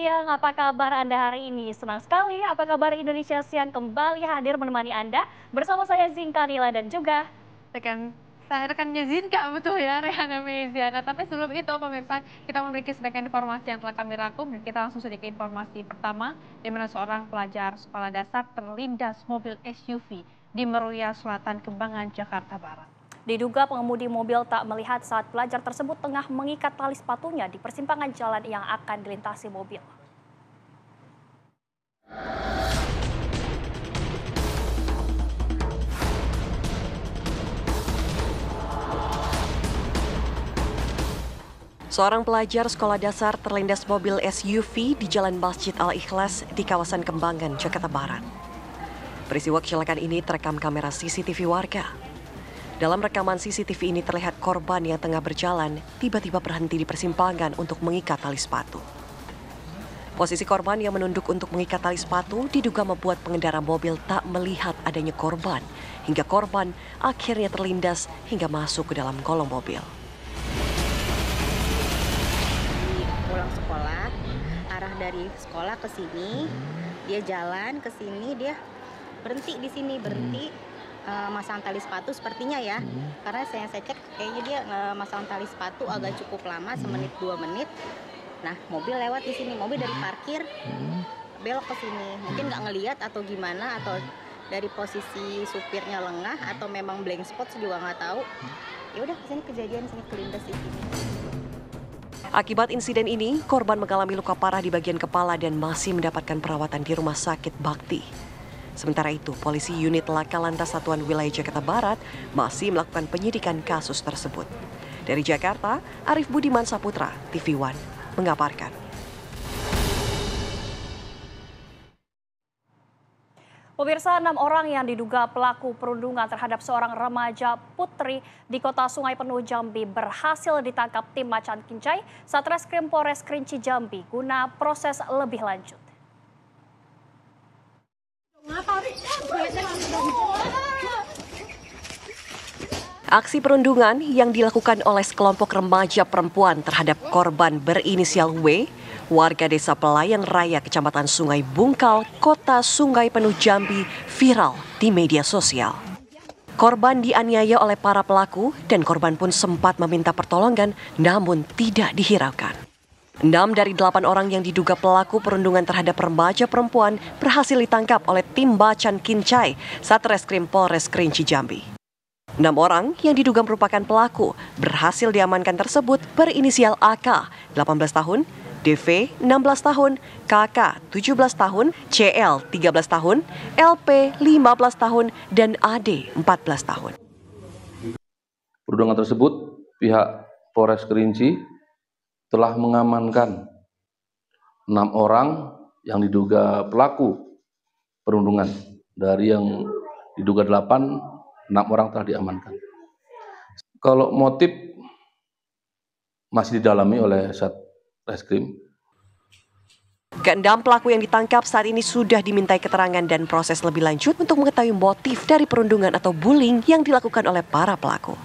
siang, apa kabar Anda hari ini? Senang sekali, apa kabar Indonesia Siang kembali hadir menemani Anda bersama saya Zinka Nila dan juga Saya rekannya Zinka, betul ya, Rehana Meziana. Tapi sebelum itu, pemirsa, kita memiliki sedikit informasi yang telah kami rangkum dan kita langsung saja ke informasi pertama, di mana seorang pelajar sekolah dasar terlindas mobil SUV di Meruya Selatan, Kembangan, Jakarta Barat. Diduga pengemudi mobil tak melihat saat pelajar tersebut tengah mengikat tali sepatunya di persimpangan jalan yang akan dilintasi mobil. Seorang pelajar sekolah dasar terlindas mobil SUV di Jalan Masjid Al-Ikhlas di kawasan Kembangan, Jakarta Barat. Peristiwa kecelakaan ini terekam kamera CCTV warga. Dalam rekaman CCTV ini terlihat korban yang tengah berjalan tiba-tiba berhenti di persimpangan untuk mengikat tali sepatu. Posisi korban yang menunduk untuk mengikat tali sepatu diduga membuat pengendara mobil tak melihat adanya korban, hingga korban akhirnya terlindas hingga masuk ke dalam kolong mobil. Pulang sekolah, arah dari sekolah ke sini, dia jalan ke sini, dia berhenti di sini, masang tali sepatu sepertinya ya. Karena saya cek kayaknya dia masang tali sepatu agak cukup lama, semenit 2 menit. Nah, mobil lewat di sini, mobil dari parkir belok ke sini. Mungkin nggak ngelihat atau gimana, atau dari posisi supirnya lengah atau memang blank spot, saya juga nggak tahu. Ya udah kesini kejadian, sini kelindas di sini. Akibat insiden ini, korban mengalami luka parah di bagian kepala dan masih mendapatkan perawatan di Rumah Sakit Bakti. Sementara itu, polisi unit Laka Lantas Satuan Wilayah Jakarta Barat masih melakukan penyidikan kasus tersebut. Dari Jakarta, Arif Budiman Saputra, TV One, mengabarkan. Pemirsa, 6 orang yang diduga pelaku perundungan terhadap seorang remaja putri di Kota Sungai Penuh Jambi berhasil ditangkap tim Macan Kincai Satreskrim Polres Kerinci Jambi guna proses lebih lanjut. Aksi perundungan yang dilakukan oleh sekelompok remaja perempuan terhadap korban berinisial W, warga Desa Pelayang Raya, Kecamatan Sungai Bungkal, Kota Sungai Penuh Jambi, viral di media sosial. Korban dianiaya oleh para pelaku dan korban pun sempat meminta pertolongan namun tidak dihiraukan. 6 dari 8 orang yang diduga pelaku perundungan terhadap remaja perempuan berhasil ditangkap oleh tim Macan Kincai Satreskrim Polres Kerinci Jambi. 6 orang yang diduga merupakan pelaku berhasil diamankan tersebut berinisial AK 18 tahun, DV 16 tahun, KK 17 tahun, CL 13 tahun, LP 15 tahun, dan AD 14 tahun. Perundungan tersebut, pihak Polres Kerinci telah mengamankan 6 orang yang diduga pelaku perundungan. Dari yang diduga 8, 6 orang telah diamankan. Kalau motif masih didalami oleh Satreskrim. Keenam pelaku yang ditangkap saat ini sudah dimintai keterangan dan proses lebih lanjut untuk mengetahui motif dari perundungan atau bullying yang dilakukan oleh para pelaku.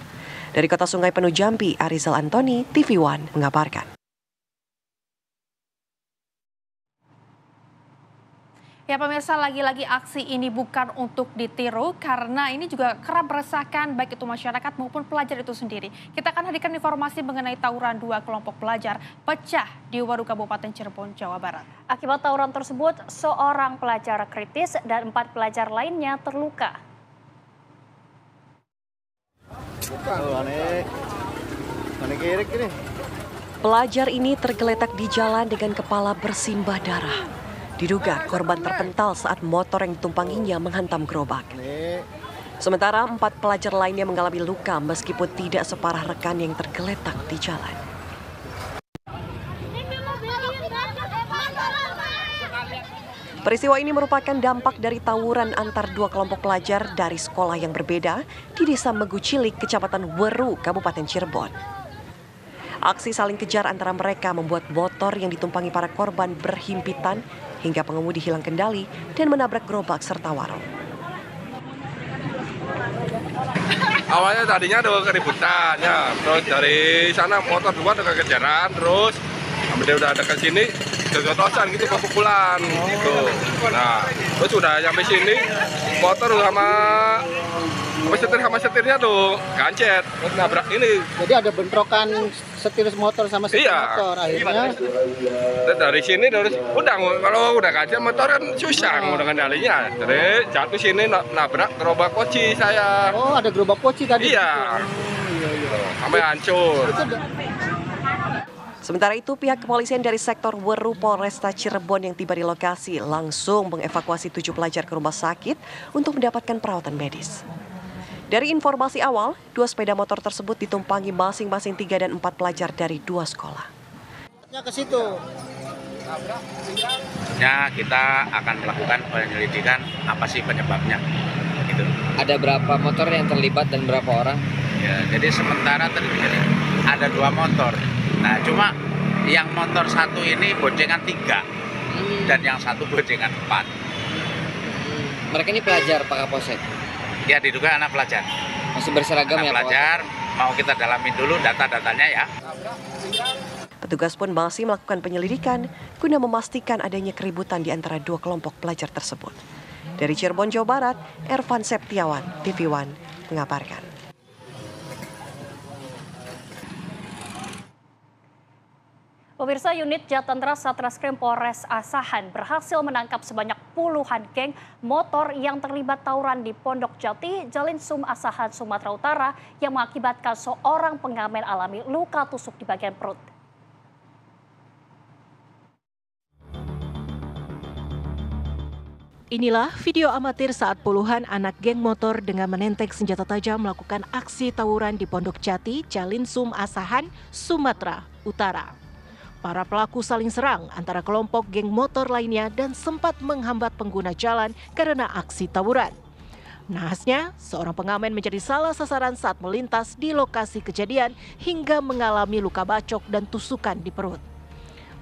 Dari Kota Sungai Penuh Jambi, Arizal Antoni, TV One mengabarkan. Ya pemirsa, lagi-lagi aksi ini bukan untuk ditiru karena ini juga kerap meresahkan baik itu masyarakat maupun pelajar itu sendiri. Kita akan hadirkan informasi mengenai tawuran 2 kelompok pelajar pecah di Waru Kabupaten Cirebon, Jawa Barat. Akibat tawuran tersebut, seorang pelajar kritis dan 4 pelajar lainnya terluka. Pelajar ini tergeletak di jalan dengan kepala bersimbah darah. Diduga korban terpental saat motor yang ditumpanginya menghantam gerobak. Sementara 4 pelajar lainnya mengalami luka meskipun tidak separah rekan yang tergeletak di jalan. Peristiwa ini merupakan dampak dari tawuran antar 2 kelompok pelajar dari sekolah yang berbeda di Desa Megucilik, Kecamatan Weru, Kabupaten Cirebon. Aksi saling kejar antara mereka membuat motor yang ditumpangi para korban berhimpitan hingga pengemudi hilang kendali dan menabrak gerobak serta warung. Awalnya tadinya ada keributan ya, terus dari sana motor 2 ada kejaran, terus dia udah ada ke sini, jotosan gitu, pukulan gitu. Nah, terus udah sampai sini motor sama setirnya tuh kancet, nabrak ini. Jadi ada bentrokan setir motor sama setir motor akhirnya. Dari sini udah kalau udah kancet motor kan susah udah kendalinya. Jadi jatuh sini nabrak gerobak poci saya. Oh, ada gerobak poci tadi. Iya. Sampai hancur. Sementara itu, pihak kepolisian dari sektor Weru Polresta Cirebon yang tiba di lokasi langsung mengevakuasi 7 pelajar ke rumah sakit untuk mendapatkan perawatan medis. Dari informasi awal, 2 sepeda motor tersebut ditumpangi masing-masing 3 dan 4 pelajar dari 2 sekolah. Ke situ. Ya, kita akan melakukan penyelidikan apa sih penyebabnya. Gitu. Ada berapa motor yang terlibat dan berapa orang? Ya, jadi sementara terjadi ada 2 motor. Nah, cuma yang motor satu ini boncengan 3 dan yang satu boncengan 4. Mereka ini pelajar Pak Kapolsek? Ya, diduga anak pelajar. Masih berseragam ya Pak? Pelajar, mau kita dalamin dulu data-datanya ya. Petugas pun masih melakukan penyelidikan guna memastikan adanya keributan di antara 2 kelompok pelajar tersebut. Dari Cirebon, Jawa Barat, Ervan Septiawan, TV One, mengabarkan. Pemirsa, unit Jatendra Satreskrim Polres Asahan berhasil menangkap sebanyak puluhan geng motor yang terlibat tawuran di Pondok Jati, Jalinsum, Asahan, Sumatera Utara yang mengakibatkan seorang pengamen alami luka tusuk di bagian perut. Inilah video amatir saat puluhan anak geng motor dengan menenteng senjata tajam melakukan aksi tawuran di Pondok Jati, Jalinsum, Asahan, Sumatera Utara. Para pelaku saling serang antara kelompok geng motor lainnya dan sempat menghambat pengguna jalan karena aksi tawuran. Nahasnya, seorang pengamen menjadi salah sasaran saat melintas di lokasi kejadian hingga mengalami luka bacok dan tusukan di perut.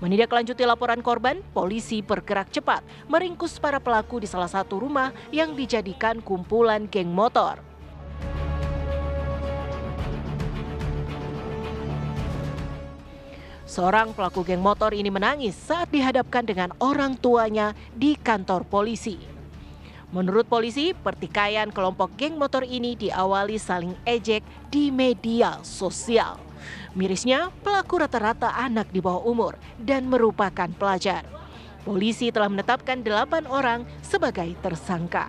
Menindaklanjuti laporan korban, polisi bergerak cepat meringkus para pelaku di salah satu rumah yang dijadikan kumpulan geng motor. Seorang pelaku geng motor ini menangis saat dihadapkan dengan orang tuanya di kantor polisi. Menurut polisi, pertikaian kelompok geng motor ini diawali saling ejek di media sosial. Mirisnya, pelaku rata-rata anak di bawah umur dan merupakan pelajar. Polisi telah menetapkan 8 orang sebagai tersangka.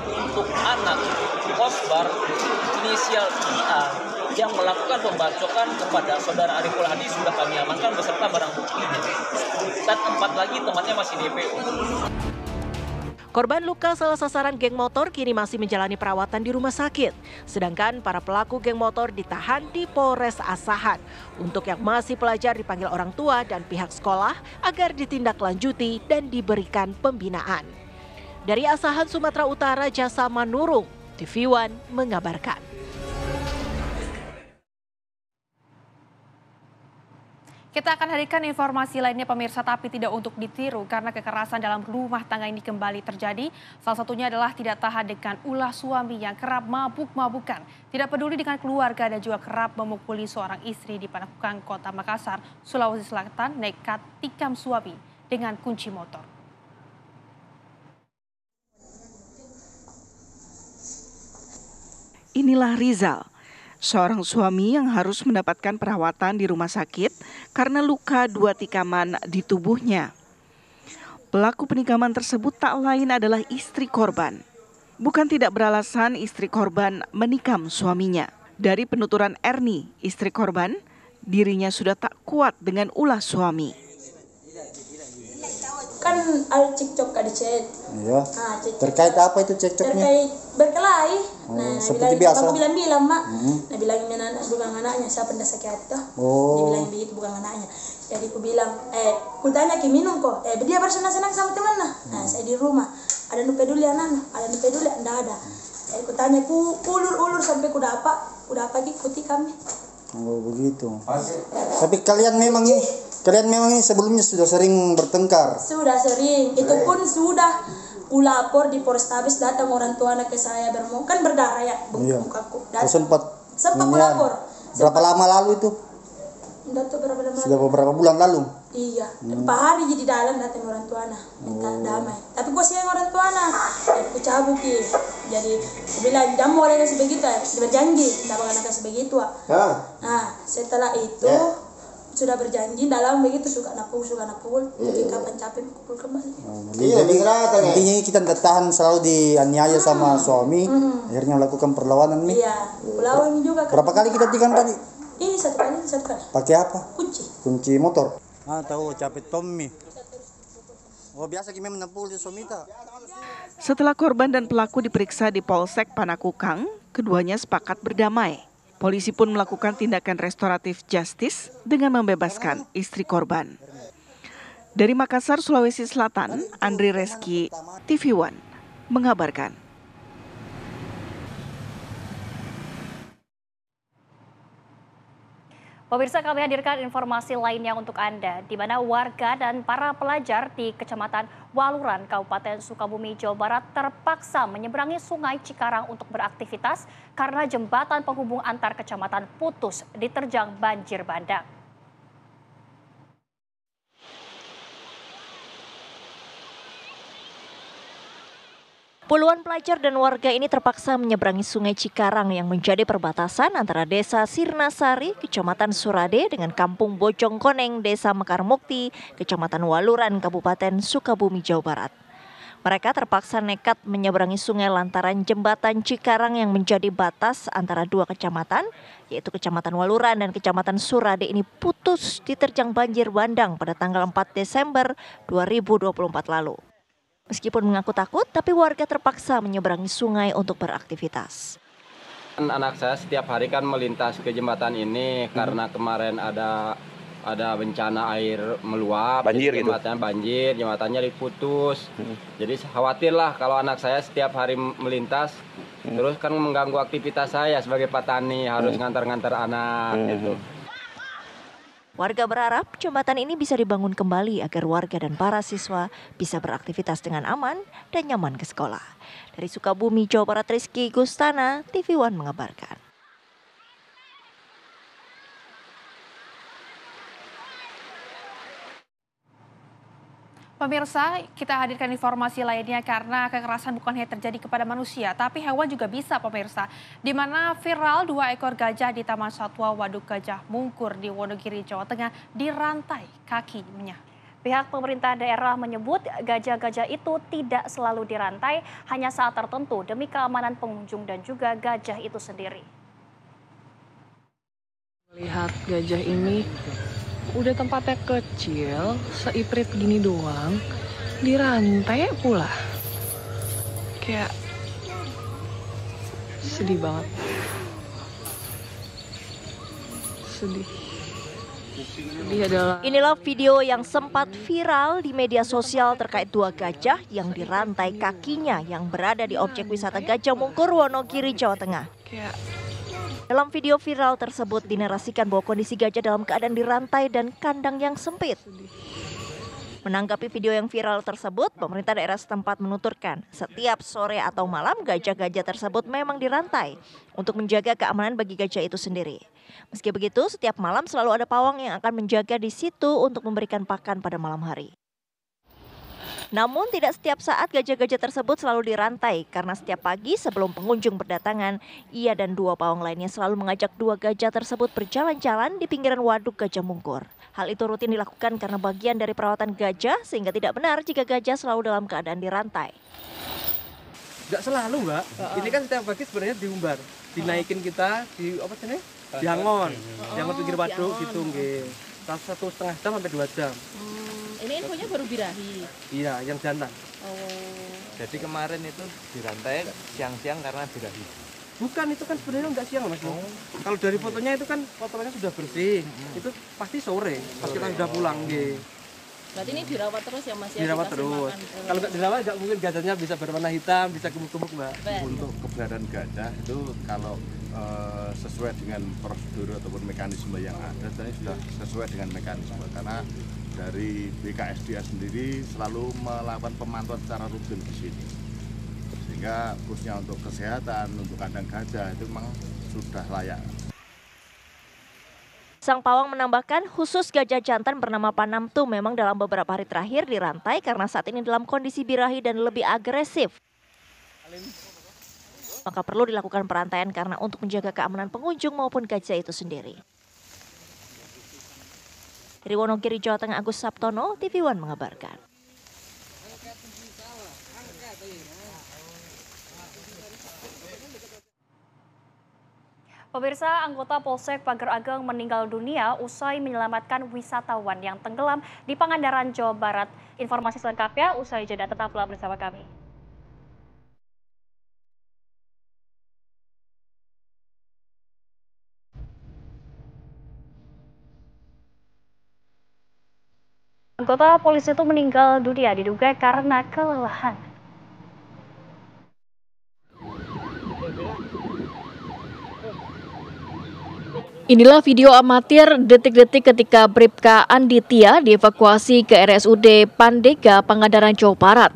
Untuk anak Kosbar inisial IA yang melakukan pembacokan kepada saudara Ariful Hadi sudah kami amankan beserta barang buktinya. Dan 4 lagi temannya masih DPO. Korban luka salah sasaran geng motor kini masih menjalani perawatan di rumah sakit. Sedangkan para pelaku geng motor ditahan di Polres Asahan. Untuk yang masih pelajar dipanggil orang tua dan pihak sekolah agar ditindaklanjuti dan diberikan pembinaan. Dari Asahan, Sumatera Utara, Jasa Manurung, TV One mengabarkan. Kita akan hadirkan informasi lainnya pemirsa, tapi tidak untuk ditiru karena kekerasan dalam rumah tangga ini kembali terjadi. Salah satunya adalah tidak tahan dengan ulah suami yang kerap mabuk-mabukan. Tidak peduli dengan keluarga dan juga kerap memukuli seorang istri di Panakukang, Kota Makassar, Sulawesi Selatan, nekat tikam suami dengan kunci motor. Inilah Rizal, seorang suami yang harus mendapatkan perawatan di rumah sakit karena luka 2 tikaman di tubuhnya. Pelaku penikaman tersebut tak lain adalah istri korban. Bukan tidak beralasan istri korban menikam suaminya. Dari penuturan Erni, istri korban, dirinya sudah tak kuat dengan ulah suami. Kan ada cekcok ada chat. Iya. Terkait apa itu cekcoknya? Terkait berkelahi. Nah, seperti biasa. Aku bilang mak. Nah bilang bukan anaknya, siapa ndak sakit itu. Dia bilang begitu bukan anaknya. Jadi aku bilang, ku tanya ki minum kok. Dia bersenang-senang sama temannya. Nah saya di rumah. Ada nu peduli anak, ada nu peduli ndak ada. Ku tanya ku ulur sampai ku dapat ikuti kami. Oh begitu. Tapi kalian memang ini sebelumnya sudah sering bertengkar? Sudah sering, itu pun sudah lapor di Polrestabes, datang orang tua anak ke saya kan berdarah ya, bukaku. Sempat melapor. Berapa lama lalu itu? Sudah beberapa bulan lalu? Iya, 4 hari di dalam datang orang tua minta damai. Tapi gue siang orang tua jadi aku cabut jadi aku bilang jamu orang kasih begitu dia berjanji tidak bakal kasih begitu. Nah setelah itu sudah berjanji dalam begitu suka napul mungkin kapan capek pukul kembali. Intinya kita tidak tahan selalu dianiaya sama suami, akhirnya melakukan perlawanan nih. Iya, perlawanan juga. Berapa kali kita tikam tadi? Ini satu kali. Pakai apa? Kunci motor. Tahu capek Tommy. Biasa kita menepul di suami tak. Setelah korban dan pelaku diperiksa di Polsek Panakukang, keduanya sepakat berdamai. Polisi pun melakukan tindakan restoratif justice dengan membebaskan istri korban. Dari Makassar, Sulawesi Selatan, Andri Reski, TV One, mengabarkan. Pemirsa, kami hadirkan informasi lainnya untuk Anda, di mana warga dan para pelajar di Kecamatan Waluran, Kabupaten Sukabumi, Jawa Barat terpaksa menyeberangi Sungai Cikarang untuk beraktivitas karena jembatan penghubung antar kecamatan putus diterjang banjir bandang. Puluhan pelajar dan warga ini terpaksa menyeberangi Sungai Cikarang yang menjadi perbatasan antara Desa Sirnasari, Kecamatan Surade dengan Kampung Bojong Koneng, Desa Mekar Mukti, Kecamatan Waluran, Kabupaten Sukabumi, Jawa Barat. Mereka terpaksa nekat menyeberangi sungai lantaran jembatan Cikarang yang menjadi batas antara dua kecamatan, yaitu Kecamatan Waluran dan Kecamatan Surade ini putus diterjang banjir bandang pada tanggal 4 Desember 2024 lalu. Meskipun mengaku takut, tapi warga terpaksa menyeberangi sungai untuk beraktivitas. Anak saya setiap hari kan melintas ke jembatan ini karena kemarin ada bencana air meluap, jembatannya diputus. Jadi khawatir lah kalau anak saya setiap hari melintas, terus kan mengganggu aktivitas saya sebagai petani, harus ngantar-ngantar anak gitu. Warga berharap jembatan ini bisa dibangun kembali agar warga dan para siswa bisa beraktivitas dengan aman dan nyaman ke sekolah. Dari Sukabumi, Jawa Barat, Rizky Gustana, TV One mengabarkan. Pemirsa, kita hadirkan informasi lainnya karena kekerasan bukan hanya terjadi kepada manusia, tapi hewan juga bisa, pemirsa. Di mana viral 2 ekor gajah di Taman Satwa Waduk Gajah Mungkur di Wonogiri, Jawa Tengah dirantai kakinya. Pihak pemerintah daerah menyebut gajah-gajah itu tidak selalu dirantai, hanya saat tertentu demi keamanan pengunjung dan juga gajah itu sendiri. Lihat gajah ini, udah tempatnya kecil, seiprit gini doang, dirantai pula. Kayak sedih banget. Sedih. Inilah video yang sempat viral di media sosial terkait 2 gajah yang dirantai kakinya yang berada di objek wisata Gajah Mungkur, Wonogiri, Jawa Tengah. Dalam video viral tersebut dinarasikan bahwa kondisi gajah dalam keadaan dirantai dan kandang yang sempit. Menanggapi video yang viral tersebut, pemerintah daerah setempat menuturkan setiap sore atau malam gajah-gajah tersebut memang dirantai untuk menjaga keamanan bagi gajah itu sendiri. Meski begitu, setiap malam selalu ada pawang yang akan menjaga di situ untuk memberikan pakan pada malam hari. Namun tidak setiap saat gajah-gajah tersebut selalu dirantai karena setiap pagi sebelum pengunjung berdatangan, ia dan 2 pawang lainnya selalu mengajak 2 gajah tersebut berjalan-jalan di pinggiran Waduk Gajah Mungkur. Hal itu rutin dilakukan karena bagian dari perawatan gajah sehingga tidak benar jika gajah selalu dalam keadaan dirantai. Tidak selalu, Mbak. Ini kan setiap pagi sebenarnya diumbar, dinaikin kita di apa sih? Diangon, diangon pinggir waduk gitu nggih. 1,5 jam sampai 2 jam. Ini infonya baru birahi? Iya, yang jantan. Jadi kemarin itu dirantai siang-siang karena birahi? Bukan, itu kan sebenarnya nggak siang, Mas. Kalau dari fotonya itu kan fotonya sudah bersih. Itu pasti sore, pas kita sudah pulang. Berarti ini dirawat terus ya, Mas? Dirawat terus. Kalau nggak dirawat, nggak mungkin gajahnya bisa berwarna hitam, bisa gemuk-gemuk, Mbak. Untuk keberadaan gajah itu kalau sesuai dengan prosedur ataupun mekanisme yang ada, sudah sesuai dengan mekanisme. Karena dari BKSDA sendiri selalu melakukan pemantauan secara rutin di sini, sehingga khususnya untuk kesehatan, untuk kandang gajah itu memang sudah layak. Sang pawang menambahkan khusus gajah jantan bernama Panamtu memang dalam beberapa hari terakhir dirantai karena saat ini dalam kondisi birahi dan lebih agresif. Maka perlu dilakukan perantaian karena untuk menjaga keamanan pengunjung maupun gajah itu sendiri. Dari Wonogiri, Jawa Tengah, Agus Sabtono, TV One mengabarkan. Pemirsa, anggota Polsek Pager Ageng meninggal dunia usai menyelamatkan wisatawan yang tenggelam di Pangandaran, Jawa Barat. Informasi selengkapnya usai jeda, tetaplah bersama kami. Anggota polisi itu meninggal dunia diduga karena kelelahan. Inilah video amatir detik-detik ketika Bribka Anditya dievakuasi ke RSUD Pandega, Pangandaran, Jawa Barat.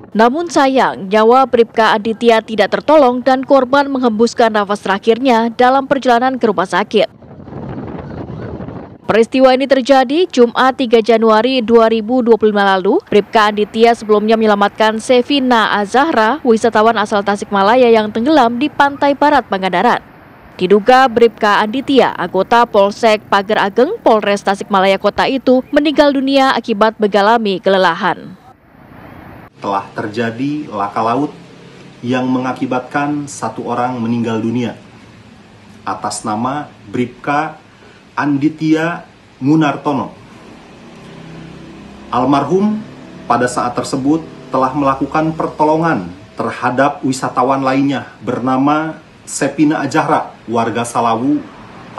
Namun sayang, nyawa Bribka Anditya tidak tertolong dan korban menghembuskan nafas terakhirnya dalam perjalanan ke rumah sakit. Peristiwa ini terjadi Jumat 3 Januari 2025 lalu. Bribka Anditya sebelumnya menyelamatkan Sevina Azahra, wisatawan asal Tasikmalaya yang tenggelam di pantai barat Pangandaran. Diduga Bribka Anditya, anggota Polsek Pager Ageng, Polres Tasikmalaya Kota itu meninggal dunia akibat mengalami kelelahan. Telah terjadi laka laut yang mengakibatkan 1 orang meninggal dunia atas nama Bribka Anditya Munartono. Almarhum pada saat tersebut telah melakukan pertolongan terhadap wisatawan lainnya bernama Sevina Azahra, warga Salawu,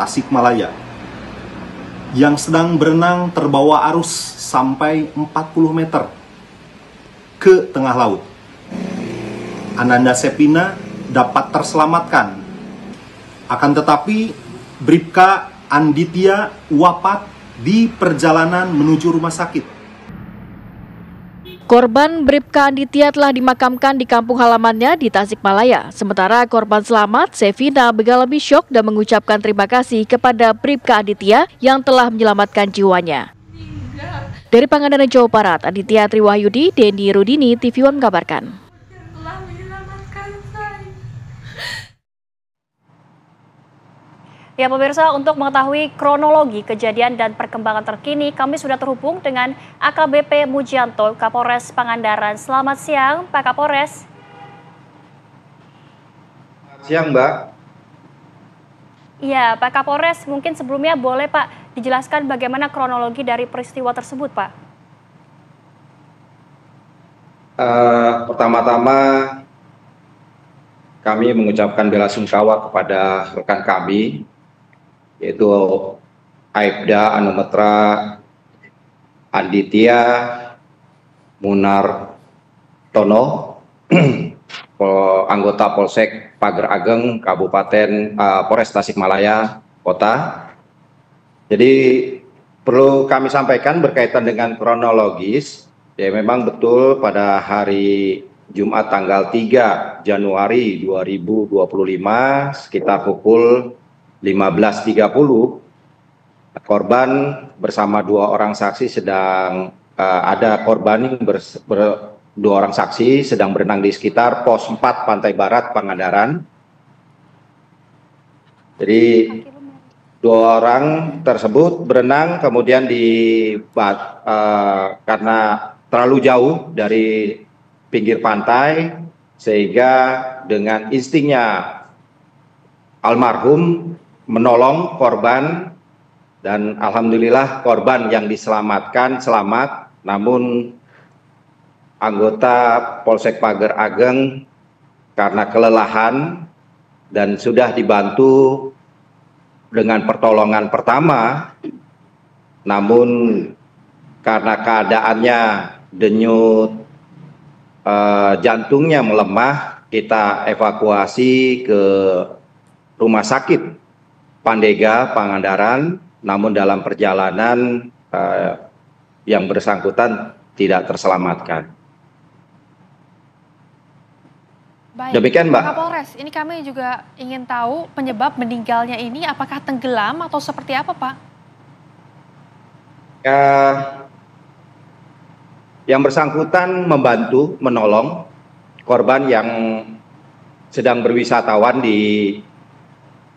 Tasikmalaya, yang sedang berenang terbawa arus sampai 40 meter ke tengah laut. Ananda Sevina dapat terselamatkan, akan tetapi Bribka Anditya wafat di perjalanan menuju rumah sakit. Korban Bribka Anditya telah dimakamkan di kampung halamannya di Tasikmalaya. Sementara korban selamat, Sevina, mengalami syok dan mengucapkan terima kasih kepada Bribka Anditya yang telah menyelamatkan jiwanya. Dari Pangandaran, Jawa Barat, Aditya Triwahyudi, Denny Rudini, TV One mengabarkan. Ya pemirsa, untuk mengetahui kronologi kejadian dan perkembangan terkini, kami sudah terhubung dengan AKBP Mujianto, Kapolres Pangandaran. Selamat siang, Pak Kapolres. Selamat siang, Mbak. Iya, Pak Kapolres, mungkin sebelumnya boleh Pak dijelaskan bagaimana kronologi dari peristiwa tersebut, Pak? Pertama-tama, kami mengucapkan belasungkawa kepada rekan kami, yaitu Aibda Anometra Anditya Munartono, anggota Polsek Pager Ageng, Kabupaten Polres Tasikmalaya Kota. Jadi perlu kami sampaikan berkaitan dengan kronologis, ya memang betul pada hari Jumat tanggal 3 Januari 2025 sekitar pukul 15.30, korban bersama 2 orang saksi sedang ada korban 2 orang saksi sedang berenang di sekitar pos 4 Pantai Barat Pangandaran. Jadi 2 orang tersebut berenang kemudian karena terlalu jauh dari pinggir pantai sehingga dengan instingnya almarhum menolong korban dan alhamdulillah korban yang diselamatkan selamat, namun anggota Polsek Pager Ageng karena kelelahan dan sudah dibantu dengan pertolongan pertama, namun karena keadaannya denyut, jantungnya melemah, kita evakuasi ke Rumah Sakit Pandega Pangandaran, namun dalam perjalanan yang bersangkutan tidak terselamatkan. Baik, Demikian, Mbak. Pak Kapolres, ini kami juga ingin tahu penyebab meninggalnya ini apakah tenggelam atau seperti apa, Pak? Yang bersangkutan membantu menolong korban yang sedang berwisatawan di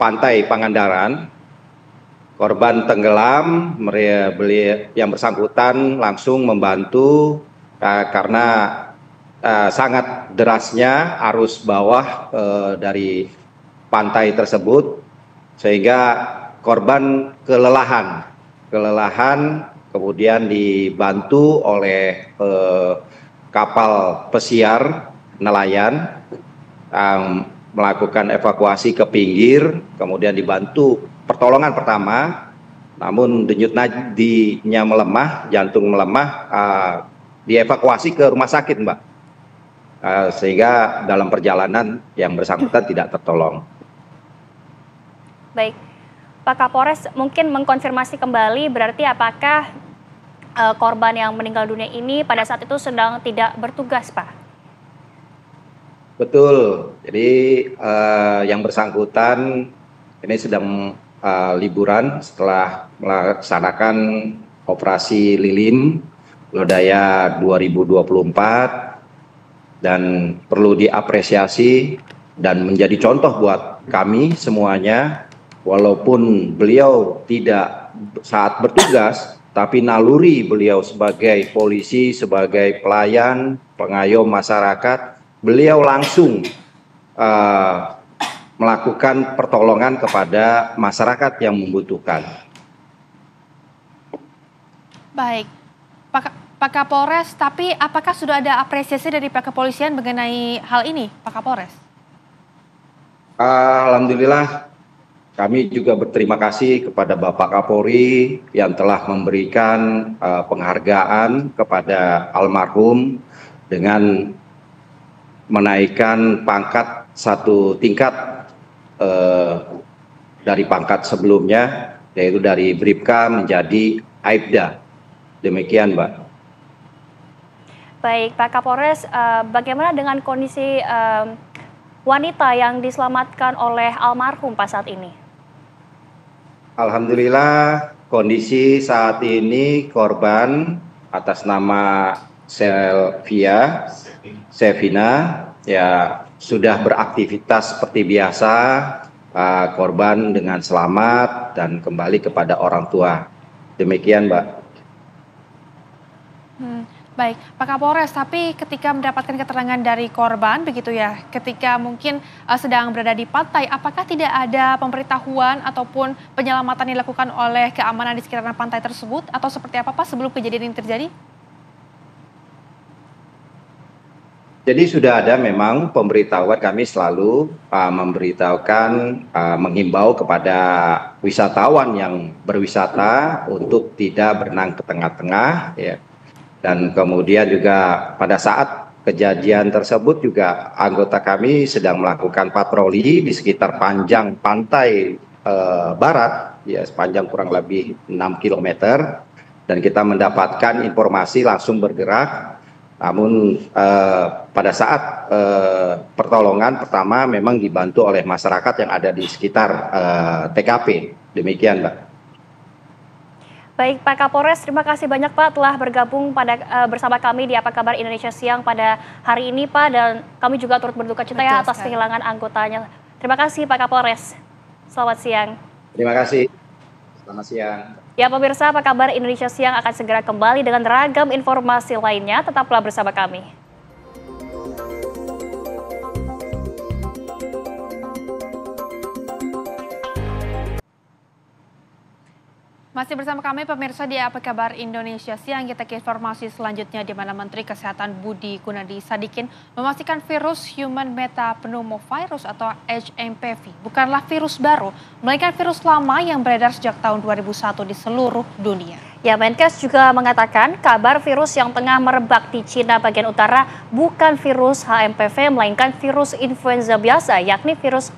pantai Pangandaran. Korban tenggelam, yang bersangkutan langsung membantu karena sangat derasnya arus bawah dari pantai tersebut, sehingga korban kelelahan, kemudian dibantu oleh kapal pesiar nelayan melakukan evakuasi ke pinggir, kemudian dibantu pertolongan pertama, namun denyut nadinya melemah, jantung melemah, dievakuasi ke rumah sakit, Mbak. Sehingga dalam perjalanan yang bersangkutan tidak tertolong. Baik, Pak Kapolres mungkin mengkonfirmasi kembali berarti apakah korban yang meninggal dunia ini pada saat itu sedang tidak bertugas, Pak? Betul, jadi yang bersangkutan ini sedang liburan setelah melaksanakan operasi Lilin Lodaya 2024. Dan perlu diapresiasi dan menjadi contoh buat kami semuanya, walaupun beliau tidak saat bertugas, tapi naluri beliau sebagai polisi, sebagai pelayan, pengayom masyarakat, beliau langsung melakukan pertolongan kepada masyarakat yang membutuhkan. Baik, Pak Kapolres, tapi apakah sudah ada apresiasi dari pihak kepolisian mengenai hal ini, Pak Kapolres? Alhamdulillah, kami juga berterima kasih kepada Bapak Kapolri yang telah memberikan penghargaan kepada almarhum dengan menaikkan pangkat satu tingkat dari pangkat sebelumnya, yaitu dari Bribka menjadi Aibda. Demikian, Mbak. Baik, Pak Kapolres, bagaimana dengan kondisi wanita yang diselamatkan oleh almarhum Pak saat ini? Alhamdulillah, kondisi saat ini korban atas nama Sevina ya sudah beraktivitas seperti biasa, korban dengan selamat dan kembali kepada orang tua. Demikian, Mbak. Baik, Pak Kapolres, tapi ketika mendapatkan keterangan dari korban, begitu ya, ketika mungkin sedang berada di pantai, apakah tidak ada pemberitahuan ataupun penyelamatan dilakukan oleh keamanan di sekitaran pantai tersebut, atau seperti apa, Pak, sebelum kejadian ini terjadi? Jadi sudah ada memang pemberitahuan, kami selalu memberitahukan, menghimbau kepada wisatawan yang berwisata untuk tidak berenang ke tengah-tengah, ya. Dan kemudian juga pada saat kejadian tersebut juga anggota kami sedang melakukan patroli di sekitar panjang pantai barat, ya sepanjang kurang lebih 6 km. Dan kita mendapatkan informasi langsung bergerak. Namun pada saat pertolongan pertama memang dibantu oleh masyarakat yang ada di sekitar TKP. Demikian, Mbak. Baik, Pak Kapolres, terima kasih banyak Pak telah bergabung bersama kami di Apa Kabar Indonesia Siang pada hari ini, Pak, dan kami juga turut berduka cita ya atas kehilangan anggotanya. Terima kasih Pak Kapolres. Selamat siang. Terima kasih. Selamat siang. Ya pemirsa, Apa Kabar Indonesia Siang akan segera kembali dengan ragam informasi lainnya. Tetaplah bersama kami. Masih bersama kami pemirsa di Apa Kabar Indonesia Siang, kita ke informasi selanjutnya di mana Menteri Kesehatan Budi Gunadi Sadikin memastikan virus human metapneumovirus atau HMPV bukanlah virus baru, melainkan virus lama yang beredar sejak tahun 2001 di seluruh dunia. Ya, Menkes juga mengatakan kabar virus yang tengah merebak di Cina bagian utara bukan virus HMPV, melainkan virus influenza biasa, yakni virus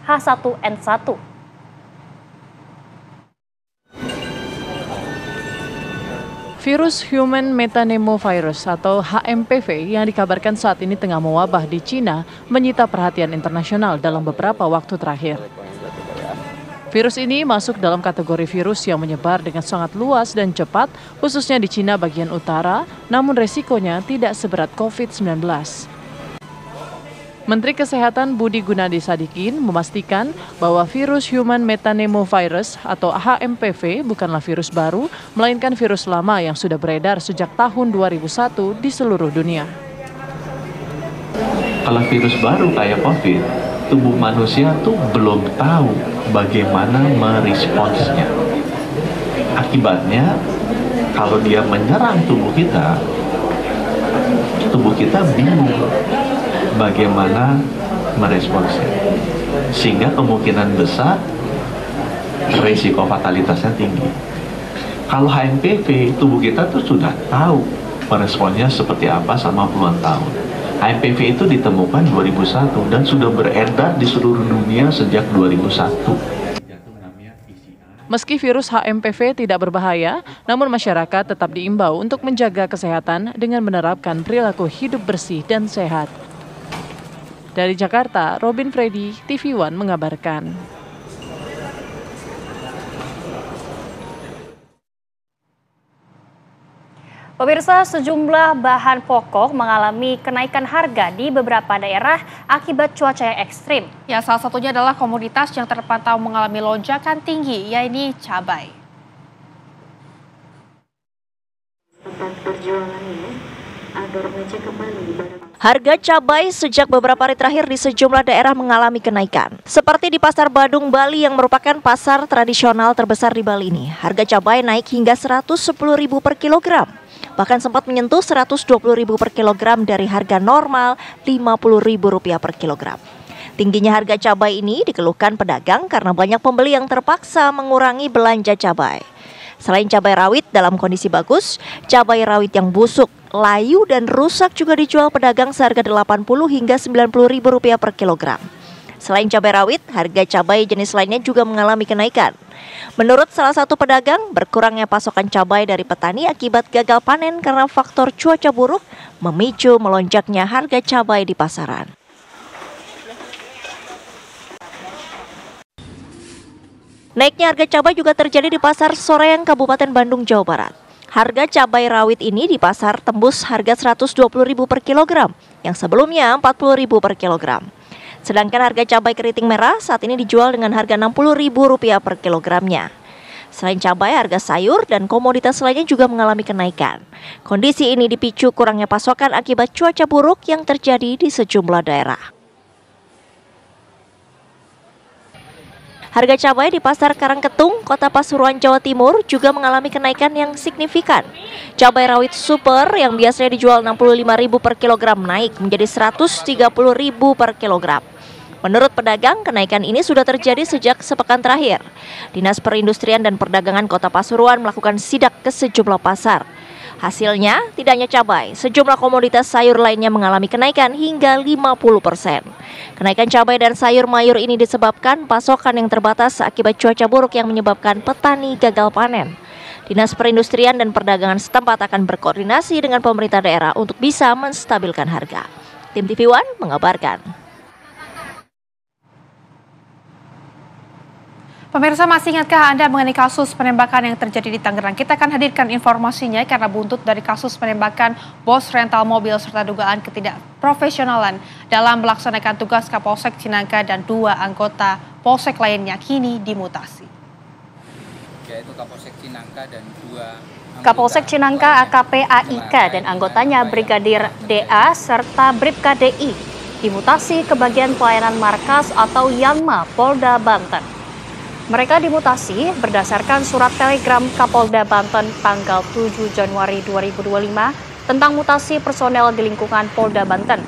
Virus Human Metapneumovirus atau HMPV yang dikabarkan saat ini tengah mewabah di Cina menyita perhatian internasional dalam beberapa waktu terakhir. Virus ini masuk dalam kategori virus yang menyebar dengan sangat luas dan cepat, khususnya di Cina bagian utara, namun resikonya tidak seberat COVID-19. Menteri Kesehatan Budi Gunadi Sadikin memastikan bahwa virus Human Metapneumovirus atau HMPV bukanlah virus baru, melainkan virus lama yang sudah beredar sejak tahun 2001 di seluruh dunia. Kalau virus baru kayak COVID, tubuh manusia tuh belum tahu bagaimana meresponsnya. Akibatnya, kalau dia menyerang tubuh kita bingung bagaimana meresponsnya. Sehingga kemungkinan besar risiko fatalitasnya tinggi. Kalau HMPV, tubuh kita tuh sudah tahu meresponnya seperti apa selama puluhan tahun. HMPV itu ditemukan 2001 dan sudah beredar di seluruh dunia sejak 2001. Meski virus HMPV tidak berbahaya, namun masyarakat tetap diimbau untuk menjaga kesehatan dengan menerapkan perilaku hidup bersih dan sehat. Dari Jakarta, Robin Freddy, TV One mengabarkan. Pemirsa, sejumlah bahan pokok mengalami kenaikan harga di beberapa daerah akibat cuaca yang ekstrim. Ya, salah satunya adalah komoditas yang terpantau mengalami lonjakan tinggi, yaitu cabai. Harga cabai sejak beberapa hari terakhir di sejumlah daerah mengalami kenaikan. Seperti di Pasar Badung, Bali yang merupakan pasar tradisional terbesar di Bali ini. Harga cabai naik hingga Rp110.000 per kilogram. Bahkan sempat menyentuh Rp120.000 per kilogram dari harga normal Rp50.000 per kilogram. Tingginya harga cabai ini dikeluhkan pedagang karena banyak pembeli yang terpaksa mengurangi belanja cabai. Selain cabai rawit dalam kondisi bagus, cabai rawit yang busuk, layu dan rusak juga dijual pedagang seharga Rp80 hingga Rp90.000 per kilogram. Selain cabai rawit, harga cabai jenis lainnya juga mengalami kenaikan. Menurut salah satu pedagang, berkurangnya pasokan cabai dari petani akibat gagal panen karena faktor cuaca buruk memicu melonjaknya harga cabai di pasaran. Naiknya harga cabai juga terjadi di Pasar Soreang, Kabupaten Bandung, Jawa Barat. Harga cabai rawit ini di pasar tembus harga Rp120.000 per kilogram, yang sebelumnya Rp40.000 per kilogram. Sedangkan harga cabai keriting merah saat ini dijual dengan harga Rp60.000 per kilogramnya. Selain cabai, harga sayur dan komoditas lainnya juga mengalami kenaikan. Kondisi ini dipicu kurangnya pasokan akibat cuaca buruk yang terjadi di sejumlah daerah. Harga cabai di Pasar Karangketung, Kota Pasuruan, Jawa Timur juga mengalami kenaikan yang signifikan. Cabai rawit super yang biasanya dijual Rp65.000 per kilogram naik menjadi Rp130.000 per kilogram. Menurut pedagang, kenaikan ini sudah terjadi sejak sepekan terakhir. Dinas Perindustrian dan Perdagangan Kota Pasuruan melakukan sidak ke sejumlah pasar. Hasilnya, tidak hanya cabai, sejumlah komoditas sayur lainnya mengalami kenaikan hingga 50%. Kenaikan cabai dan sayur mayur ini disebabkan pasokan yang terbatas akibat cuaca buruk yang menyebabkan petani gagal panen. Dinas Perindustrian dan Perdagangan setempat akan berkoordinasi dengan pemerintah daerah untuk bisa menstabilkan harga. Tim TV One mengabarkan. Pemirsa, masih ingatkah Anda mengenai kasus penembakan yang terjadi di Tangerang? Kita akan hadirkan informasinya karena buntut dari kasus penembakan bos rental mobil serta dugaan ketidakprofesionalan dalam melaksanakan tugas Kapolsek Cinangka dan 2 anggota Polsek lainnya kini dimutasi. Yaitu Kapolsek Cinangka dan 2 Kapolsek Cinangka AKP AIK dan anggotanya Brigadir DA serta Bribka DI dimutasi ke bagian pelayanan markas atau Yanma Polda Banten. Mereka dimutasi berdasarkan surat telegram Kapolda Banten tanggal 7 Januari 2025 tentang mutasi personel di lingkungan Polda Banten.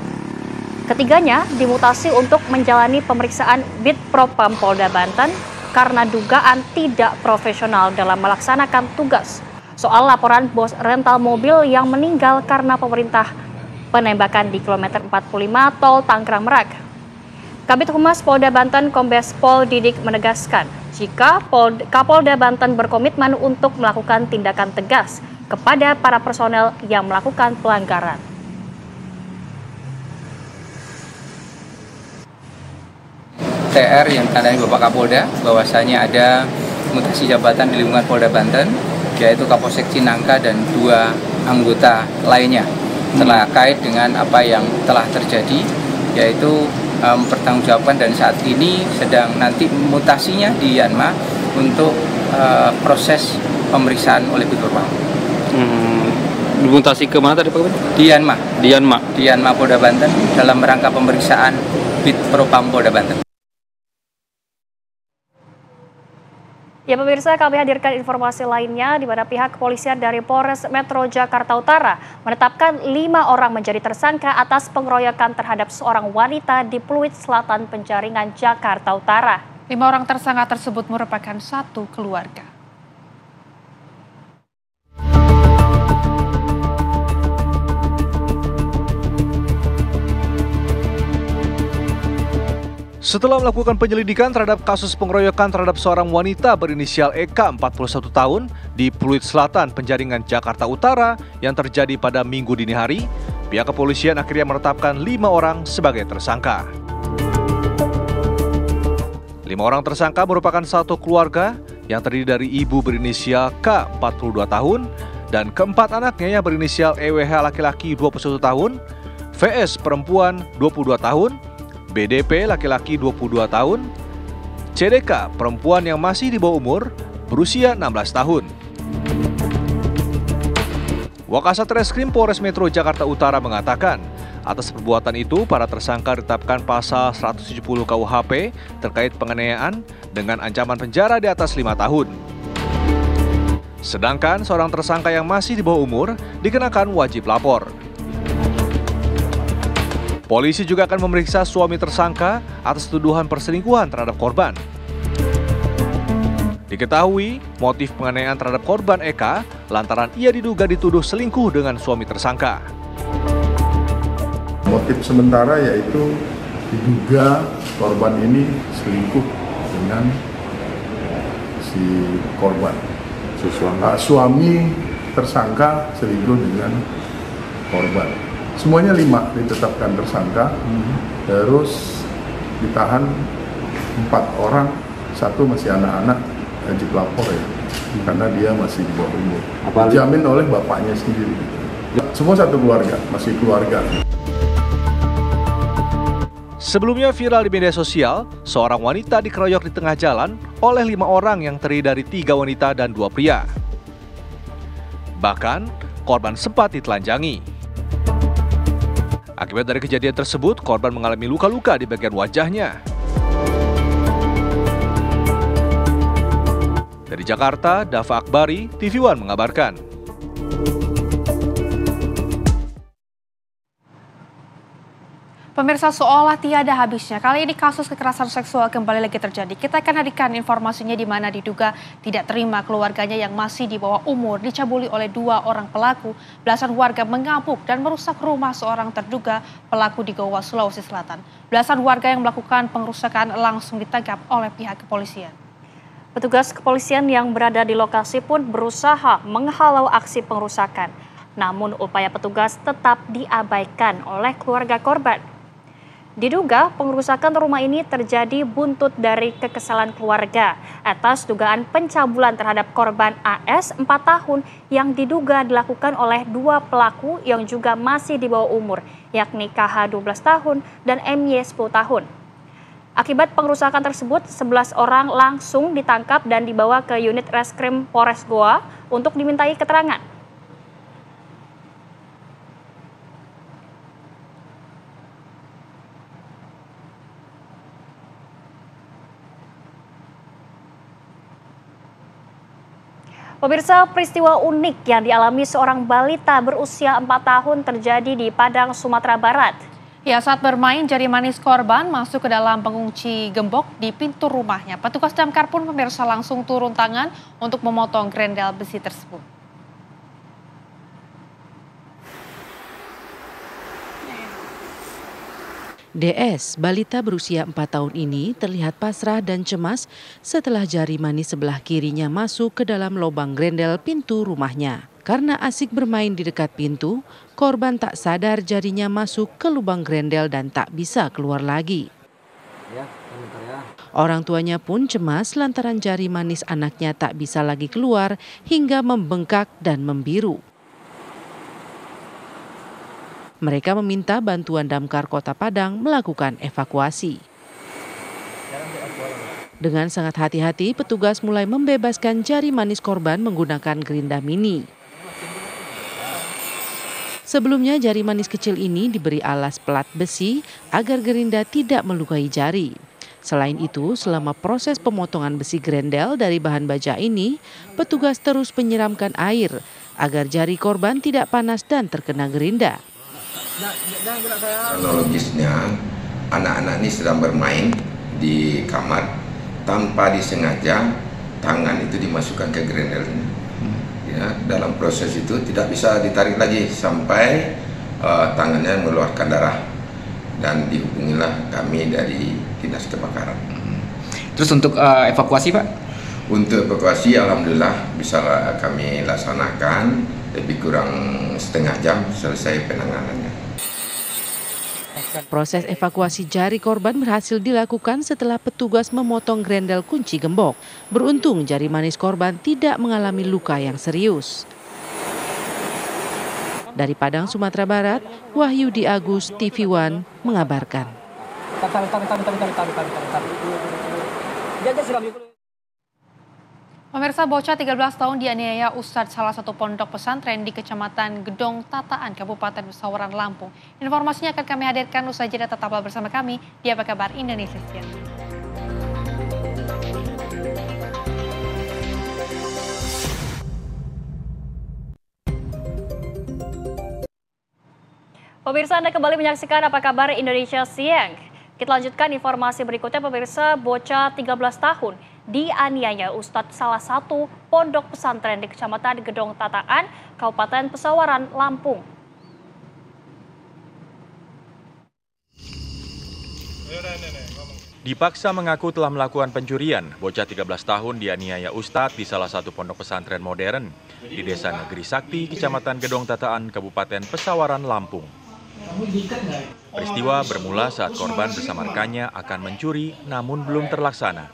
Ketiganya dimutasi untuk menjalani pemeriksaan Bitpropam Polda Banten karena dugaan tidak profesional dalam melaksanakan tugas. Soal laporan bos rental mobil yang meninggal karena pemerintah penembakan di kilometer 45 Tol Tangerang Merak. Kabid Humas Polda Banten Kombes Pol Didik menegaskan, jika Kapolda Banten berkomitmen untuk melakukan tindakan tegas kepada para personel yang melakukan pelanggaran. TR yang tandai Bapak Kapolda bahwasanya ada mutasi jabatan di lingkungan Polda Banten, yaitu Kapolsek Cinangka dan 2 anggota lainnya terkait dengan apa yang telah terjadi, yaitu mempertanggungjawabkan dan saat ini sedang nanti mutasinya di Yanma untuk proses pemeriksaan oleh Bitpropam. Mutasi ke mana tadi Pak? Di Yanma. Di Yanma. Di Yanma Polda Banten dalam rangka pemeriksaan Bitpropam Polda Banten. Ya pemirsa, kami hadirkan informasi lainnya di mana pihak kepolisian dari Polres Metro Jakarta Utara menetapkan 5 orang menjadi tersangka atas pengeroyokan terhadap seorang wanita di Pluit Selatan, Penjaringan, Jakarta Utara. 5 orang tersangka tersebut merupakan satu keluarga. Setelah melakukan penyelidikan terhadap kasus pengeroyokan terhadap seorang wanita berinisial EK 41 tahun di Pluit Selatan, Penjaringan, Jakarta Utara yang terjadi pada Minggu dini hari, pihak kepolisian akhirnya menetapkan 5 orang sebagai tersangka. 5 orang tersangka merupakan satu keluarga yang terdiri dari ibu berinisial K 42 tahun dan keempat anaknya yang berinisial EWH laki-laki 21 tahun, VS perempuan 22 tahun, BDP laki-laki 22 tahun, CDK perempuan yang masih di bawah umur berusia 16 tahun. Wakasat Reskrim Polres Metro Jakarta Utara mengatakan, atas perbuatan itu para tersangka ditetapkan pasal 170 KUHP terkait penganiayaan dengan ancaman penjara di atas 5 tahun. Sedangkan seorang tersangka yang masih di bawah umur dikenakan wajib lapor. Polisi juga akan memeriksa suami tersangka atas tuduhan perselingkuhan terhadap korban. Diketahui motif penganiayaan terhadap korban Eka lantaran ia diduga dituduh selingkuh dengan suami tersangka. Motif sementara yaitu diduga korban ini selingkuh dengan si korban. Suami tersangka selingkuh dengan korban. Semuanya 5 ditetapkan tersangka, terus ditahan 4 orang, 1 masih anak-anak, wajib lapor ya, karena dia masih di bawah umur. Dijamin oleh bapaknya sendiri. Semua satu keluarga, masih keluarga. Sebelumnya viral di media sosial, seorang wanita dikeroyok di tengah jalan oleh 5 orang yang terdiri dari 3 wanita dan 2 pria. Bahkan, korban sempat ditelanjangi. Akibat dari kejadian tersebut, korban mengalami luka-luka di bagian wajahnya. Dari Jakarta, Dava Akbari, TV One mengabarkan. Pemirsa, seolah tiada habisnya. Kali ini kasus kekerasan seksual kembali lagi terjadi. Kita akan hadirkan informasinya di mana diduga tidak terima keluarganya yang masih di bawah umur dicabuli oleh 2 orang pelaku. Belasan warga mengamuk dan merusak rumah seorang terduga pelaku di Goa, Sulawesi Selatan. Belasan warga yang melakukan pengerusakan langsung ditangkap oleh pihak kepolisian. Petugas kepolisian yang berada di lokasi pun berusaha menghalau aksi pengerusakan. Namun upaya petugas tetap diabaikan oleh keluarga korban. Diduga pengerusakan rumah ini terjadi buntut dari kekesalan keluarga atas dugaan pencabulan terhadap korban AS 4 tahun yang diduga dilakukan oleh 2 pelaku yang juga masih di bawah umur, yakni KH 12 tahun dan MY 10 tahun. Akibat pengerusakan tersebut, 11 orang langsung ditangkap dan dibawa ke unit Reskrim Polres Goa untuk dimintai keterangan. Pemirsa, peristiwa unik yang dialami seorang balita berusia 4 tahun terjadi di Padang, Sumatera Barat. Ya, saat bermain jari manis korban masuk ke dalam pengunci gembok di pintu rumahnya. Petugas damkar pun pemirsa langsung turun tangan untuk memotong grendel besi tersebut. DS, balita berusia 4 tahun ini terlihat pasrah dan cemas setelah jari manis sebelah kirinya masuk ke dalam lubang grendel pintu rumahnya. Karena asik bermain di dekat pintu, korban tak sadar jarinya masuk ke lubang grendel dan tak bisa keluar lagi. Orang tuanya pun cemas lantaran jari manis anaknya tak bisa lagi keluar hingga membengkak dan membiru. Mereka meminta bantuan Damkar Kota Padang melakukan evakuasi. Dengan sangat hati-hati, petugas mulai membebaskan jari manis korban menggunakan gerinda mini. Sebelumnya jari manis kecil ini diberi alas pelat besi agar gerinda tidak melukai jari. Selain itu, selama proses pemotongan besi grendel dari bahan baja ini, petugas terus menyiramkan air agar jari korban tidak panas dan terkena gerinda. Kronologisnya, anak-anak ini sedang bermain di kamar, tanpa disengaja tangan itu dimasukkan ke grendel ini. Ya, dalam proses itu tidak bisa ditarik lagi sampai tangannya mengeluarkan darah, dan dihubungilah kami dari Dinas Kebakaran. Terus untuk evakuasi, Pak? Untuk evakuasi alhamdulillah bisa kami laksanakan, lebih kurang setengah jam selesai penanganannya. Proses evakuasi jari korban berhasil dilakukan setelah petugas memotong grendel kunci gembok. Beruntung jari manis korban tidak mengalami luka yang serius. Dari Padang, Sumatera Barat, Wahyudi Agus, TV One mengabarkan. Pemirsa, bocah 13 tahun dianiaya Ustadz salah satu pondok pesantren di Kecamatan Gedong Tataan, Kabupaten Pesawaran, Lampung. Informasinya akan kami hadirkan usai jeda. Tetaplah bersama kami di Apa Kabar Indonesia Siang. Pemirsa, Anda kembali menyaksikan Apa Kabar Indonesia Siang. Kita lanjutkan informasi berikutnya, pemirsa. Bocah 13 tahun dianiaya Ustadz salah satu pondok pesantren di Kecamatan Gedong Tataan, Kabupaten Pesawaran, Lampung. Dipaksa mengaku telah melakukan pencurian, bocah 13 tahun dianiaya Ustadz di salah satu pondok pesantren modern di Desa Negeri Sakti, Kecamatan Gedong Tataan, Kabupaten Pesawaran, Lampung. Peristiwa bermula saat korban bersama rekannya akan mencuri namun belum terlaksana.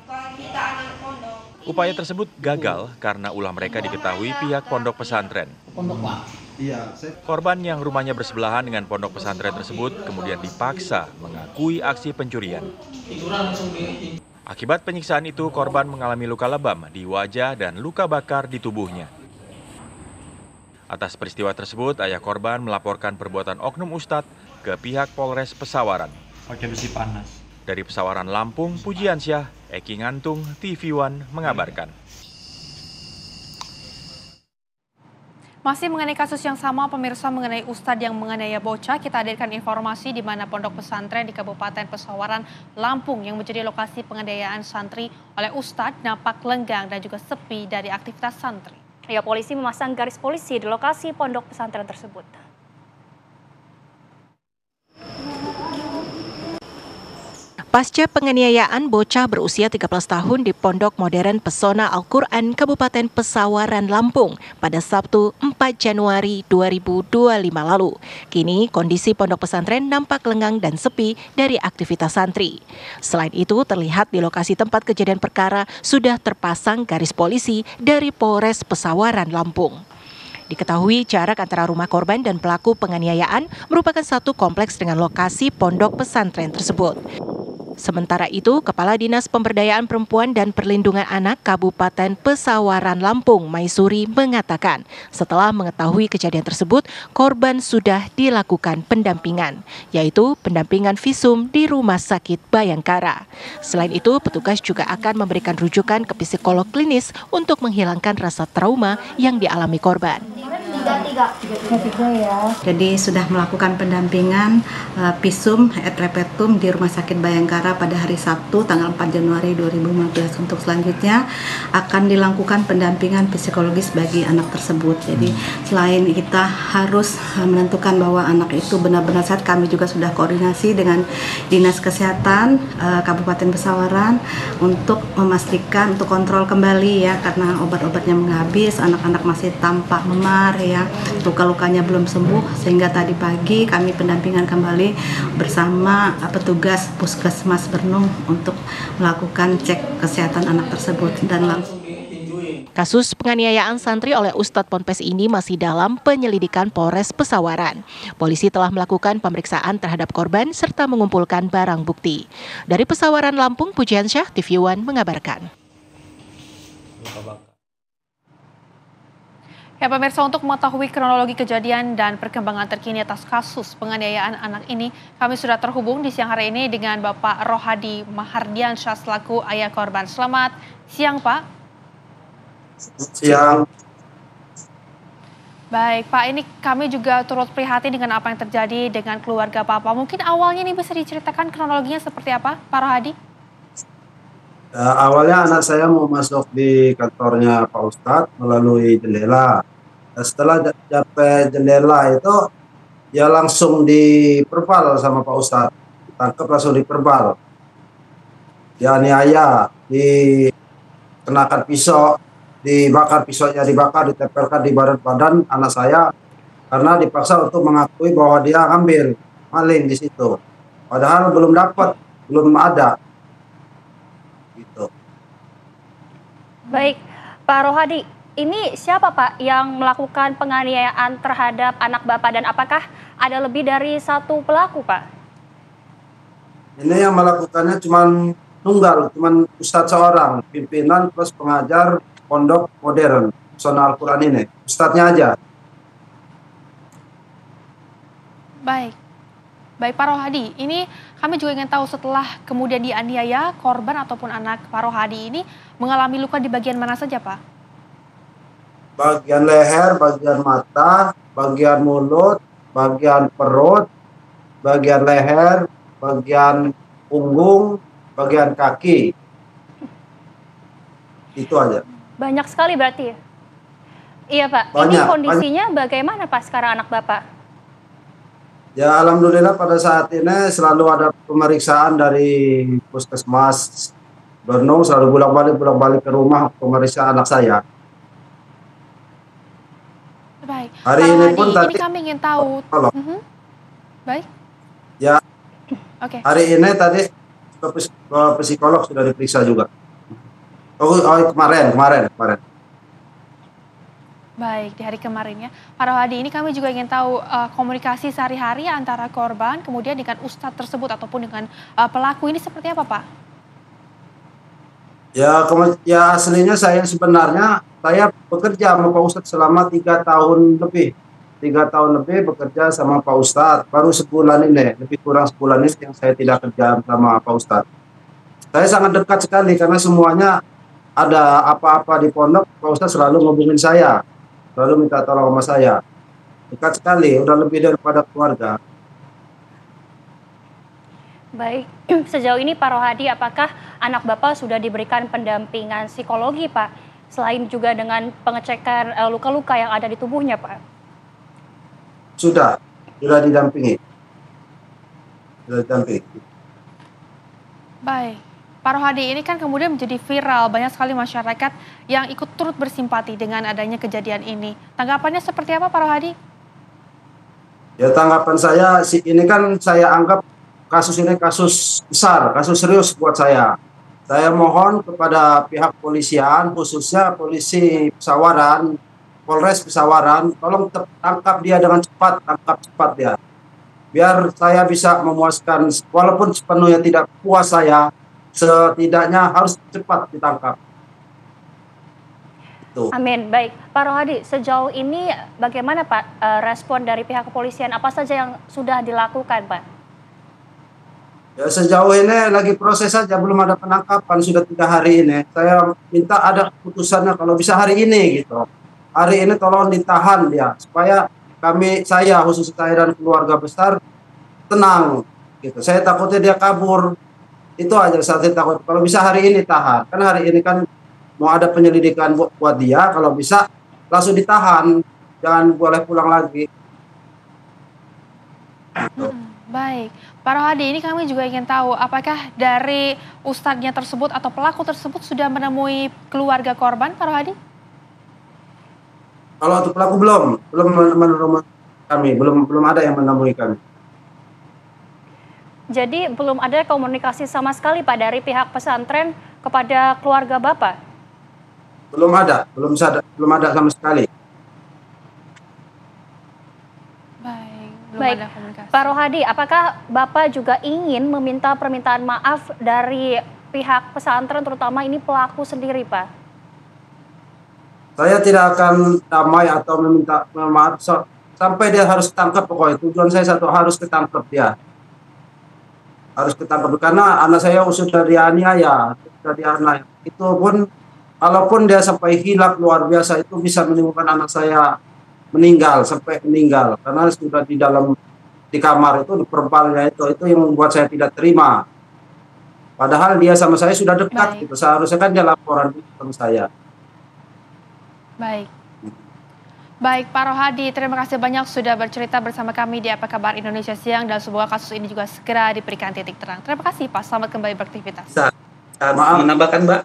Upaya tersebut gagal karena ulah mereka diketahui pihak pondok pesantren. Korban yang rumahnya bersebelahan dengan pondok pesantren tersebut kemudian dipaksa mengakui aksi pencurian. Akibat penyiksaan itu, korban mengalami luka lebam di wajah dan luka bakar di tubuhnya. Atas peristiwa tersebut, ayah korban melaporkan perbuatan oknum Ustadz ke pihak Polres Pesawaran. Pakai besi panas. Dari Pesawaran, Lampung, Pujiansyah, Eki Ngantung, TV One mengabarkan. Masih mengenai kasus yang sama, pemirsa, mengenai Ustadz yang menganiaya bocah, kita hadirkan informasi di mana pondok pesantren di Kabupaten Pesawaran, Lampung yang menjadi lokasi penganiayaan santri oleh Ustadz nampak lenggang dan juga sepi dari aktivitas santri. Ya, polisi memasang garis polisi di lokasi pondok pesantren tersebut. Pasca penganiayaan bocah berusia 13 tahun di Pondok Modern Pesona Al-Quran Kabupaten Pesawaran, Lampung pada Sabtu 4 Januari 2025 lalu. Kini kondisi pondok pesantren nampak lengang dan sepi dari aktivitas santri. Selain itu, terlihat di lokasi tempat kejadian perkara sudah terpasang garis polisi dari Polres Pesawaran, Lampung. Diketahui jarak antara rumah korban dan pelaku penganiayaan merupakan satu kompleks dengan lokasi pondok pesantren tersebut. Sementara itu, Kepala Dinas Pemberdayaan Perempuan dan Perlindungan Anak Kabupaten Pesawaran, Lampung, Maisuri, mengatakan setelah mengetahui kejadian tersebut, korban sudah dilakukan pendampingan, yaitu pendampingan visum di Rumah Sakit Bayangkara. Selain itu, petugas juga akan memberikan rujukan ke psikolog klinis untuk menghilangkan rasa trauma yang dialami korban. 33 ya. Jadi sudah melakukan pendampingan visum et repertum di Rumah Sakit Bayangkara pada hari Sabtu tanggal 4 Januari 2015. Untuk selanjutnya akan dilakukan pendampingan psikologis bagi anak tersebut. Jadi selain kita harus menentukan bahwa anak itu benar-benar sehat, kami juga sudah koordinasi dengan Dinas Kesehatan Kabupaten Pesawaran untuk memastikan untuk kontrol kembali ya, karena obat-obatnya habis, anak-anak masih tampak memar ya, luka-lukanya belum sembuh, sehingga tadi pagi kami pendampingan kembali bersama petugas Puskesmas Bernung untuk melakukan cek kesehatan anak tersebut dan langsung. Kasus penganiayaan santri oleh Ustadz Ponpes ini masih dalam penyelidikan Polres Pesawaran. Polisi telah melakukan pemeriksaan terhadap korban serta mengumpulkan barang bukti. Dari Pesawaran, Lampung, Pujiansyah, TV One mengabarkan. Ya pemirsa, untuk mengetahui kronologi kejadian dan perkembangan terkini atas kasus penganiayaan anak ini, kami sudah terhubung di siang hari ini dengan Bapak Rohadi Mahardiansyah selaku ayah korban. Selamat siang, Pak. Siang. Baik, Pak, ini kami juga turut prihatin dengan apa yang terjadi dengan keluarga Papa. Mungkin awalnya ini bisa diceritakan kronologinya seperti apa, Pak Rohadi? Awalnya anak saya mau masuk di kantornya Pak Ustadz melalui jendela. Setelah sampai jendela itu, ya langsung diperpal sama Pak Ustadz. Ditangkap langsung diperpal. Dianiaya, dikenakan pisau, dibakar, pisaunya dibakar, ditempelkan di badan anak saya karena dipaksa untuk mengakui bahwa dia ngambil maling di situ. Padahal belum dapat, belum ada. Gitu. Baik, Pak Rohadi, ini siapa Pak yang melakukan penganiayaan terhadap anak Bapak dan apakah ada lebih dari satu pelaku, Pak? Ini yang melakukannya cuma tunggal, cuma Ustadz seorang, pimpinan plus pengajar pondok modern, Pesona Al-Quran ini, Ustadznya aja. Baik. Baik Pak Rohadi, ini kami juga ingin tahu setelah kemudian dianiaya, korban ataupun anak Pak Rohadi ini mengalami luka di bagian mana saja, Pak? Bagian leher, bagian mata, bagian mulut, bagian perut, bagian leher, bagian punggung, bagian kaki. Itu aja. Banyak sekali berarti ya? Iya Pak, Banyak, ini kondisinya bagaimana Pak sekarang anak Bapak? Ya alhamdulillah pada saat ini selalu ada pemeriksaan dari Puskesmas Bernung, selalu bolak-balik ke rumah pemeriksaan anak saya. Baik. Hari Pak ini Rohadi, pun tadi kami ingin tahu. Baik. Ya. Oke. Hari ini tadi ke psikolog sudah diperiksa juga. Oh kemarin. Baik, di hari kemarin ya. Pak Rohadi, ini kami juga ingin tahu komunikasi sehari-hari antara korban kemudian dengan ustadz tersebut ataupun dengan pelaku ini seperti apa, Pak? Ya aslinya saya sebenarnya saya bekerja sama Pak Ustadz selama 3 tahun lebih. 3 tahun lebih bekerja sama Pak Ustadz. Baru sebulan ini, lebih kurang sebulan ini yang saya tidak kerja sama Pak Ustadz. Saya sangat dekat sekali karena semuanya ada apa-apa di pondok, Pak Ustadz selalu ngubungin saya. Selalu minta tolong sama saya. Dekat sekali, udah lebih daripada keluarga. Baik, sejauh ini Pak Rohadi, apakah anak Bapak sudah diberikan pendampingan psikologi, Pak? Selain juga dengan pengecekan luka-luka yang ada di tubuhnya, Pak? Sudah didampingi. Baik. Pak Rohadi, ini kan kemudian menjadi viral, banyak sekali masyarakat yang ikut turut bersimpati dengan adanya kejadian ini. Tanggapannya seperti apa Pak Rohadi? Ya tanggapan saya, ini kan saya anggap kasus ini kasus besar, kasus serius buat saya. Saya mohon kepada pihak kepolisian, khususnya polisi Pesawaran, Polres Pesawaran, tolong tangkap dia dengan cepat, tangkap cepat dia. Biar saya bisa memuaskan, walaupun sepenuhnya tidak puas saya, setidaknya harus cepat ditangkap. Amin. Baik, Pak Rohadi, sejauh ini bagaimana Pak respon dari pihak kepolisian? Apa saja yang sudah dilakukan, Pak? Ya sejauh ini lagi proses saja, belum ada penangkapan, sudah 3 hari ini. Saya minta ada keputusannya kalau bisa hari ini gitu. hari ini tolong ditahan dia supaya saya khusus saya dan keluarga besar tenang gitu. Saya takutnya dia kabur. Itu aja saya takut. Kalau bisa hari ini tahan. Kan hari ini kan mau ada penyelidikan buat dia, kalau bisa langsung ditahan. Jangan boleh pulang lagi. Baik, Pak Rohadi, ini kami juga ingin tahu apakah dari ustadznya tersebut atau pelaku tersebut sudah menemui keluarga korban, Pak Rohadi? Kalau untuk pelaku belum menemui kami, belum ada yang menemui kami. Jadi belum ada komunikasi sama sekali Pak dari pihak pesantren kepada keluarga Bapak? Belum ada sama sekali. Baik, Pak Rohadi, apakah Bapak juga ingin meminta permintaan maaf dari pihak pesantren, terutama ini pelaku sendiri, Pak? Saya tidak akan damai atau meminta maaf sampai dia harus ketangkep pokoknya. Tujuan saya satu, harus ketangkep dia. Harus ketangkep karena anak saya sudah dianiaya, Itu pun, kalaupun dia sampai hilang luar biasa, itu bisa menimbulkan anak saya sampai meninggal karena sudah di kamar itu, di perbalnya itu yang membuat saya tidak terima. Padahal dia sama saya sudah dekat gitu. Seharusnya kan dia laporan sama saya. Baik Pak Rohadi, terima kasih banyak sudah bercerita bersama kami di Apa Kabar Indonesia Siang dan semoga kasus ini juga segera diberikan titik terang. Terima kasih Pak, selamat kembali beraktivitas. Maaf menambahkan Mbak.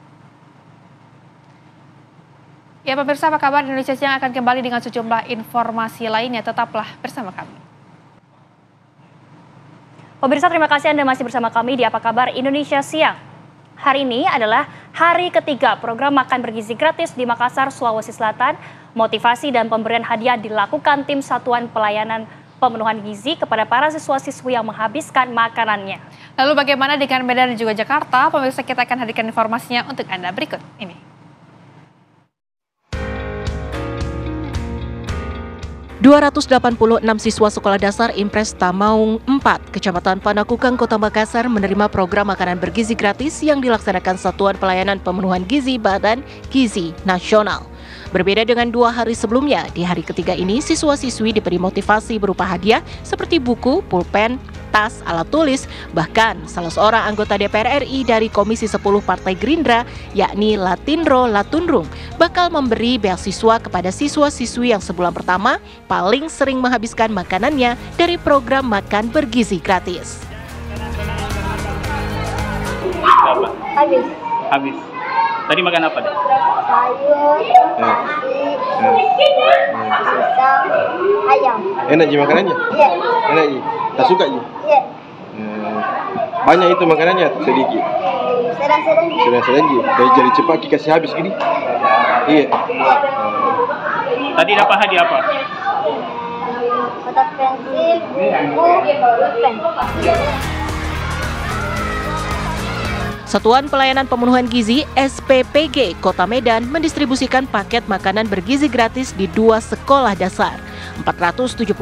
Ya pemirsa, Apa Kabar Indonesia Siang akan kembali dengan sejumlah informasi lainnya. Tetaplah bersama kami. Pemirsa, terima kasih Anda masih bersama kami di Apa Kabar Indonesia Siang. Hari ini adalah hari ketiga program makan bergizi gratis di Makassar, Sulawesi Selatan. Motivasi dan pemberian hadiah dilakukan tim Satuan Pelayanan Pemenuhan Gizi kepada para siswa-siswi yang menghabiskan makanannya. Lalu bagaimana dengan Medan dan juga Jakarta? Pemirsa, kita akan hadirkan informasinya untuk Anda berikut ini. 286 siswa sekolah dasar Impres Tamaung 4, Kecamatan Panakukang, Kota Makassar menerima program makanan bergizi gratis yang dilaksanakan Satuan Pelayanan Pemenuhan Gizi Badan Gizi Nasional. Berbeda dengan 2 hari sebelumnya, di hari ketiga ini siswa-siswi diberi motivasi berupa hadiah seperti buku, pulpen, tas, alat tulis, bahkan salah seorang anggota DPR RI dari Komisi 10 Partai Gerindra, yakni Latindro Latundrung, bakal memberi beasiswa kepada siswa-siswi yang sebulan pertama paling sering menghabiskan makanannya dari program makan bergizi gratis. Habis. Tadi makan apa deh? Sayur, nasi, susam, ayam. Enak ji makanannya? Iya. Enak ji? Tak suka ji? Iya. Banyak itu makanannya? Sedikit? Sedang-sedang. Sedang-sedang ji? Dari jari cepat kita kasih habis gini? Iya. Tadi dapat hadiah apa? Kotak pensil, buku, pulpen. Satuan Pelayanan Pemenuhan Gizi SPPG Kota Medan mendistribusikan paket makanan bergizi gratis di 2 sekolah dasar. 471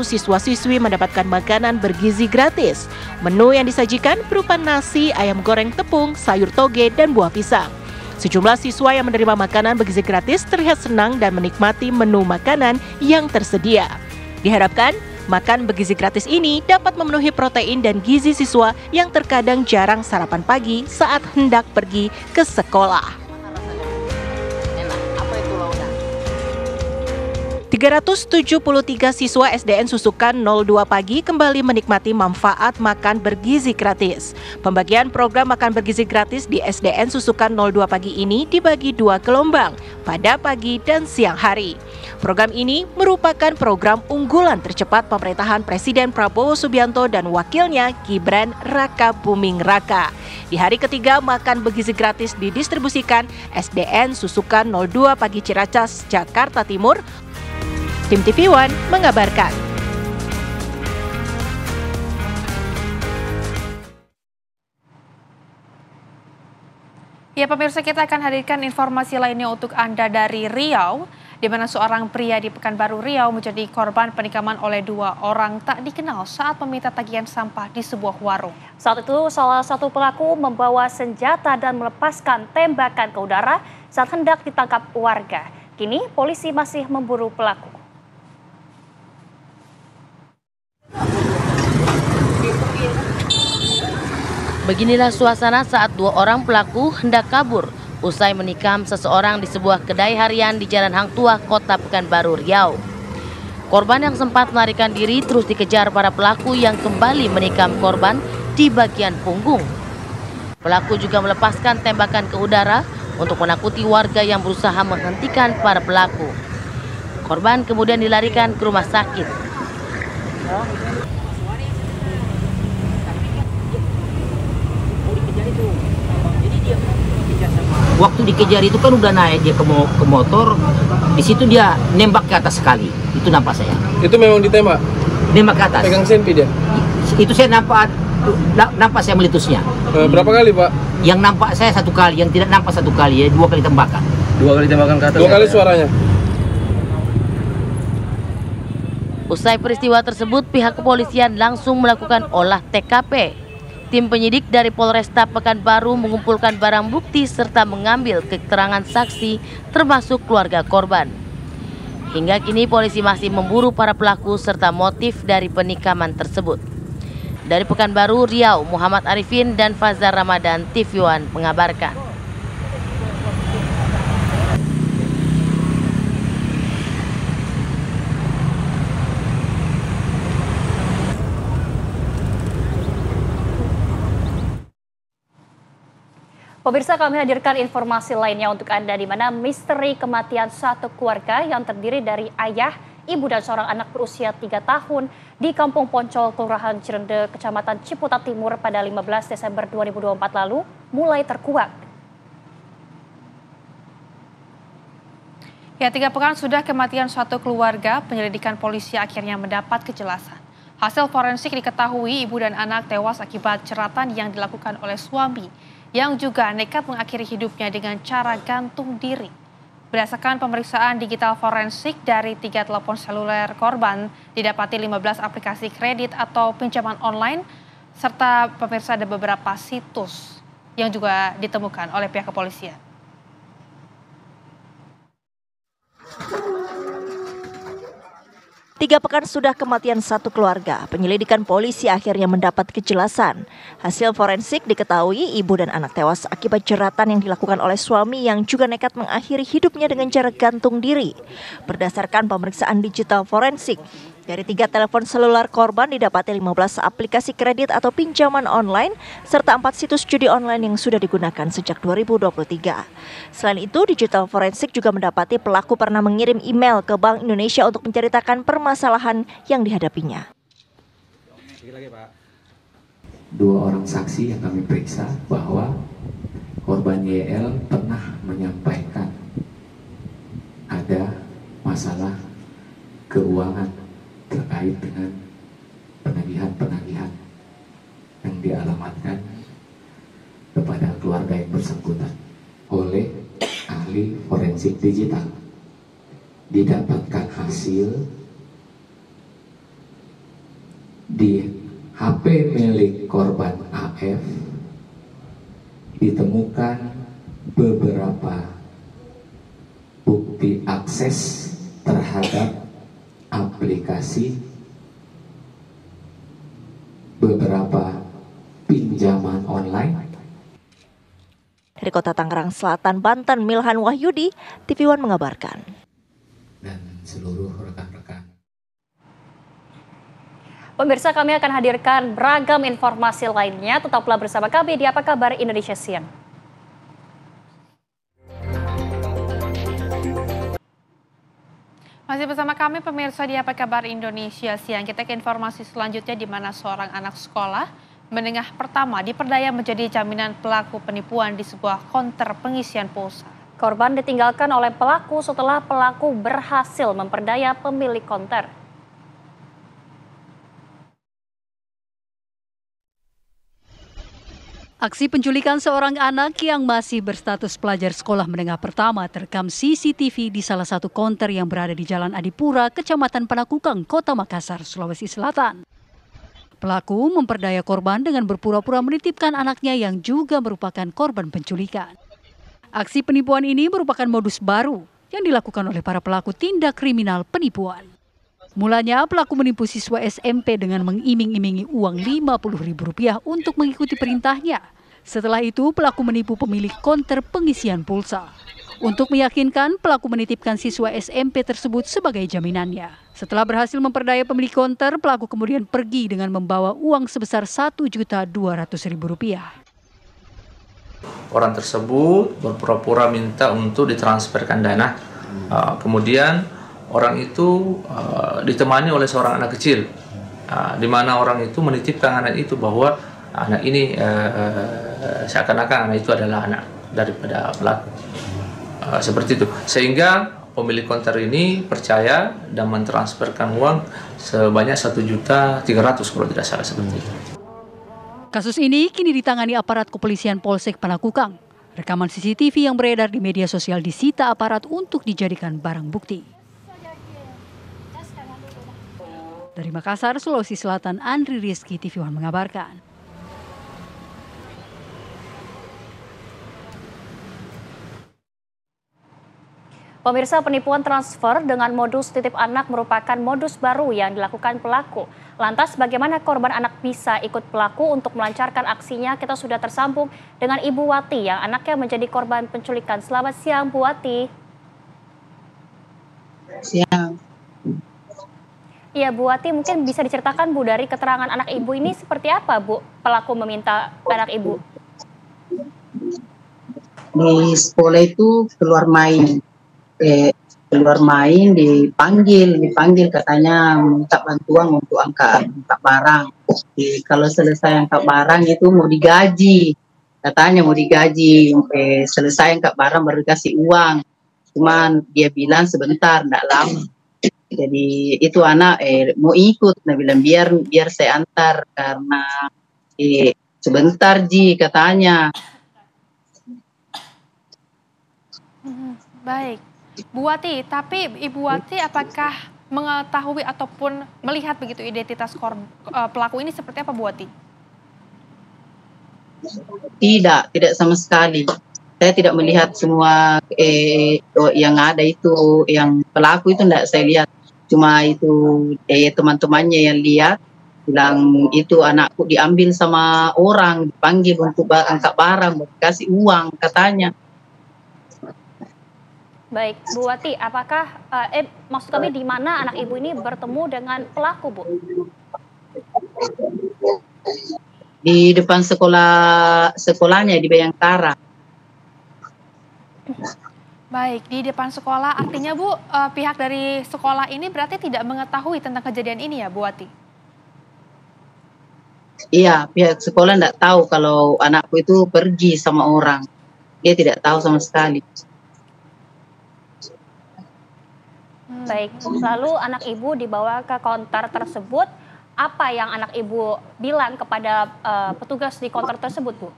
siswa-siswi mendapatkan makanan bergizi gratis. Menu yang disajikan berupa nasi, ayam goreng tepung, sayur toge, dan buah pisang. Sejumlah siswa yang menerima makanan bergizi gratis terlihat senang dan menikmati menu makanan yang tersedia. Diharapkan makan bergizi gratis ini dapat memenuhi protein dan gizi siswa yang terkadang jarang sarapan pagi saat hendak pergi ke sekolah. 373 siswa SDN Susukan 02 Pagi kembali menikmati manfaat makan bergizi gratis. Pembagian program makan bergizi gratis di SDN Susukan 02 Pagi ini dibagi 2 gelombang pada pagi dan siang hari. Program ini merupakan program unggulan tercepat pemerintahan Presiden Prabowo Subianto dan wakilnya Gibran Raka Buming Raka. Di hari ketiga makan bergizi gratis didistribusikan SDN Susukan 02 Pagi Ciracas, Jakarta Timur. Tim TV One mengabarkan. Ya pemirsa, kita akan hadirkan informasi lainnya untuk Anda dari Riau, di mana seorang pria di Pekanbaru Riau menjadi korban penikaman oleh 2 orang tak dikenal saat meminta tagihan sampah di sebuah warung. Saat itu salah satu pelaku membawa senjata dan melepaskan tembakan ke udara saat hendak ditangkap warga. Kini polisi masih memburu pelaku. Beginilah suasana saat dua orang pelaku hendak kabur usai menikam seseorang di sebuah kedai harian di Jalan Hang Tuah, Kota Pekanbaru, Riau. Korban yang sempat melarikan diri terus dikejar para pelaku yang kembali menikam korban di bagian punggung. Pelaku juga melepaskan tembakan ke udara untuk menakuti warga yang berusaha menghentikan para pelaku. Korban kemudian dilarikan ke rumah sakit. Waktu dikejar itu kan udah naik dia ke motor, di situ dia nembak ke atas sekali. Itu nampak saya. Itu memang ditembak? Nembak ke atas. Pegang senpi dia? Itu saya nampak saya meletusnya. Berapa kali, Pak? Yang nampak saya satu kali, yang tidak nampak satu kali, ya 2 kali tembakan. 2 kali tembakan ke atas? 2 kali suaranya? Usai peristiwa tersebut, pihak kepolisian langsung melakukan olah TKP. Tim penyidik dari Polresta Pekanbaru mengumpulkan barang bukti serta mengambil keterangan saksi termasuk keluarga korban. Hingga kini polisi masih memburu para pelaku serta motif dari penikaman tersebut. Dari Pekanbaru, Riau, Muhammad Arifin dan Fazar Ramadan, TV One mengabarkan. Pemirsa, kami hadirkan informasi lainnya untuk Anda di mana misteri kematian satu keluarga yang terdiri dari ayah, ibu dan seorang anak berusia 3 tahun di Kampung Poncol, Kelurahan Cirende, Kecamatan Ciputat Timur pada 15 Desember 2024 lalu mulai terkuak. Ya, 3 pekan sudah kematian suatu keluarga, penyelidikan polisi akhirnya mendapat kejelasan. Hasil forensik diketahui ibu dan anak tewas akibat jeratan yang dilakukan oleh suami yang juga nekat mengakhiri hidupnya dengan cara gantung diri. Berdasarkan pemeriksaan digital forensik dari 3 telepon seluler korban, didapati 15 aplikasi kredit atau pinjaman online, serta pemirsa ada beberapa situs yang juga ditemukan oleh pihak kepolisian. Tiga pekan sudah kematian satu keluarga, penyelidikan polisi akhirnya mendapat kejelasan. Hasil forensik diketahui ibu dan anak tewas akibat jeratan yang dilakukan oleh suami yang juga nekat mengakhiri hidupnya dengan cara gantung diri. Berdasarkan pemeriksaan digital forensik, dari 3 telepon seluler korban didapati 15 aplikasi kredit atau pinjaman online, serta 4 situs judi online yang sudah digunakan sejak 2023. Selain itu, digital forensik juga mendapati pelaku pernah mengirim email ke Bank Indonesia untuk menceritakan permasalahan yang dihadapinya. 2 orang saksi yang kami periksa bahwa korban YL pernah menyampaikan ada masalah keuangan terkait dengan penagihan-penagihan yang dialamatkan kepada keluarga yang bersangkutan oleh ahli forensik digital. Didapatkan hasil di HP milik korban AF ditemukan beberapa bukti akses terhadap aplikasi, beberapa pinjaman online. Dari Kota Tangerang Selatan, Banten, Milhan Wahyudi, TV One mengabarkan. Dan seluruh rekan-rekan. Pemirsa, kami akan hadirkan beragam informasi lainnya. Tetaplah bersama kami di Apa Kabar Indonesia Siang. Masih bersama kami pemirsa di Apa Kabar Indonesia Siang. Kita ke informasi selanjutnya di mana seorang anak sekolah menengah pertama diperdaya menjadi jaminan pelaku penipuan di sebuah konter pengisian pulsa. Korban ditinggalkan oleh pelaku setelah pelaku berhasil memperdaya pemilik konter. Aksi penculikan seorang anak yang masih berstatus pelajar sekolah menengah pertama terekam CCTV di salah satu konter yang berada di Jalan Adipura, Kecamatan Panakukang, Kota Makassar, Sulawesi Selatan. Pelaku memperdaya korban dengan berpura-pura menitipkan anaknya yang juga merupakan korban penculikan. Aksi penipuan ini merupakan modus baru yang dilakukan oleh para pelaku tindak kriminal penipuan. Mulanya pelaku menipu siswa SMP dengan mengiming-imingi uang Rp50.000 untuk mengikuti perintahnya. Setelah itu pelaku menipu pemilik konter pengisian pulsa. Untuk meyakinkan, pelaku menitipkan siswa SMP tersebut sebagai jaminannya. Setelah berhasil memperdaya pemilik konter, pelaku kemudian pergi dengan membawa uang sebesar Rp1.200.000. Orang tersebut berpura-pura minta untuk ditransferkan dana. Kemudian orang itu ditemani oleh seorang anak kecil, di mana orang itu menitipkan anak itu bahwa anak ini seakan-akan anak itu adalah anak daripada pelaku. Seperti itu, sehingga pemilik konter ini percaya dan mentransferkan uang sebanyak Rp1.300.000 kalau tidak salah, seperti itu. Kasus ini kini ditangani aparat kepolisian Polsek Panakukang. Rekaman CCTV yang beredar di media sosial disita aparat untuk dijadikan barang bukti. Dari Makassar, Sulawesi Selatan, Andri Rizky, TV One mengabarkan. Pemirsa, penipuan transfer dengan modus titip anak merupakan modus baru yang dilakukan pelaku. Lantas bagaimana korban anak bisa ikut pelaku untuk melancarkan aksinya? Kita sudah tersambung dengan Ibu Wati yang anaknya menjadi korban penculikan. Selamat siang, Bu Wati. Siang. Iya, Bu Wati, mungkin bisa diceritakan, Bu, dari keterangan anak Ibu ini seperti apa, Bu, pelaku meminta anak Ibu? Di sekolah itu keluar main. Dipanggil katanya minta bantuan untuk angkat barang. Kalau selesai angkat barang itu mau digaji, katanya mau digaji. Selesai angkat barang baru dikasih uang. Cuman dia bilang sebentar, enggak lama. Jadi itu anak mau ikut, nah bilang biar saya antar karena sebentar Ji katanya. Baik. Bu Wati, tapi Ibu Wati apakah mengetahui ataupun melihat begitu identitas pelaku ini seperti apa, Bu Wati? Tidak sama sekali. Saya tidak melihat semua yang ada itu, yang pelaku itu tidak saya lihat. Cuma itu teman-temannya yang lihat, bilang itu anakku diambil sama orang, dipanggil untuk angkat barang, kasih uang katanya. Baik, Bu Wati, apakah maksud kami di mana anak Ibu ini bertemu dengan pelaku, Bu? Di depan sekolahnya di Bayangkara. Baik, di depan sekolah artinya Bu, pihak dari sekolah ini berarti tidak mengetahui tentang kejadian ini ya, Bu Wati? Iya, pihak sekolah tidak tahu kalau anakku itu pergi sama orang. Dia tidak tahu sama sekali. Baik, lalu anak Ibu dibawa ke konter tersebut. Apa yang anak Ibu bilang kepada petugas di konter tersebut, Bu?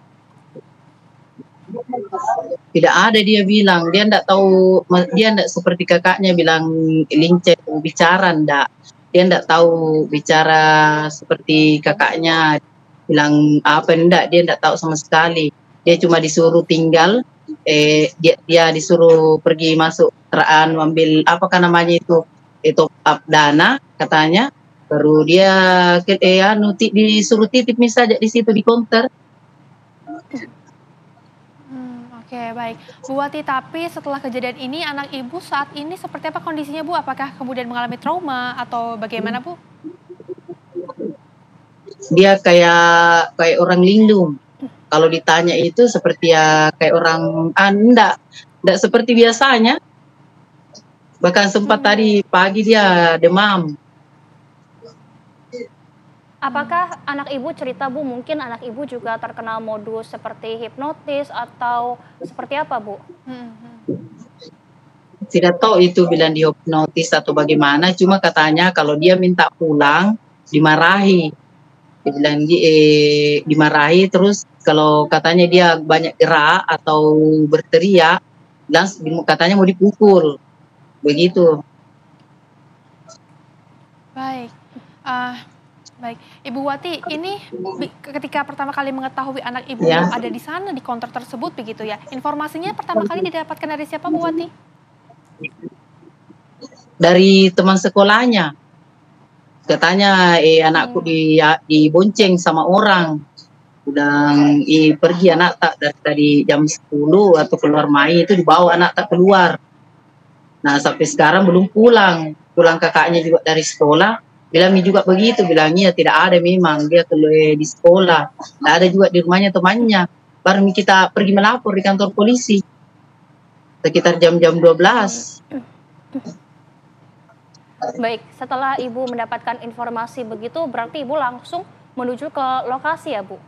Tidak ada dia bilang, dia tidak tahu, dia tidak seperti kakaknya bilang lincah bicara, tidak. Dia tidak tahu bicara seperti kakaknya bilang apa, tidak, dia tidak tahu sama sekali. Dia cuma disuruh tinggal, dia disuruh pergi masuk teraan, ambil apa namanya itu top up dana katanya, baru dia disuruh titip misalnya di situ di konter. Oke, baik. Bu Wati, tapi setelah kejadian ini anak Ibu saat ini seperti apa kondisinya, Bu? Apakah kemudian mengalami trauma atau bagaimana, Bu? Dia kayak orang linglung. Kalau ditanya itu seperti ya kayak orang enggak seperti biasanya. Bahkan sempat tadi pagi dia demam. Apakah anak Ibu cerita, Bu, mungkin anak Ibu juga terkena modus seperti hipnotis atau seperti apa, Bu? Tidak tahu itu bilang dihipnotis atau bagaimana, cuma katanya kalau dia minta pulang dimarahi. Dia bilang dimarahi, terus kalau katanya dia banyak gerak atau berteriak, katanya mau dipukul. Begitu. Baik. Baik, Ibu Wati, ini ketika pertama kali mengetahui anak Ibu ada di sana di konter tersebut begitu ya. Informasinya pertama kali didapatkan dari siapa, Bu Wati? Dari teman sekolahnya. Katanya anakku dibonceng sama orang. Udah pergi anak tak dari jam 10 atau keluar main itu dibawa anak tak keluar. Nah sampai sekarang belum pulang. Pulang kakaknya juga dari sekolah. Bilangnya juga begitu, bilangnya tidak ada memang dia keluar di sekolah. Tidak ada juga di rumahnya temannya. Baru kita pergi melapor di kantor polisi. Sekitar jam-jam 12. Baik, setelah Ibu mendapatkan informasi begitu, berarti Ibu langsung menuju ke lokasi ya Bu?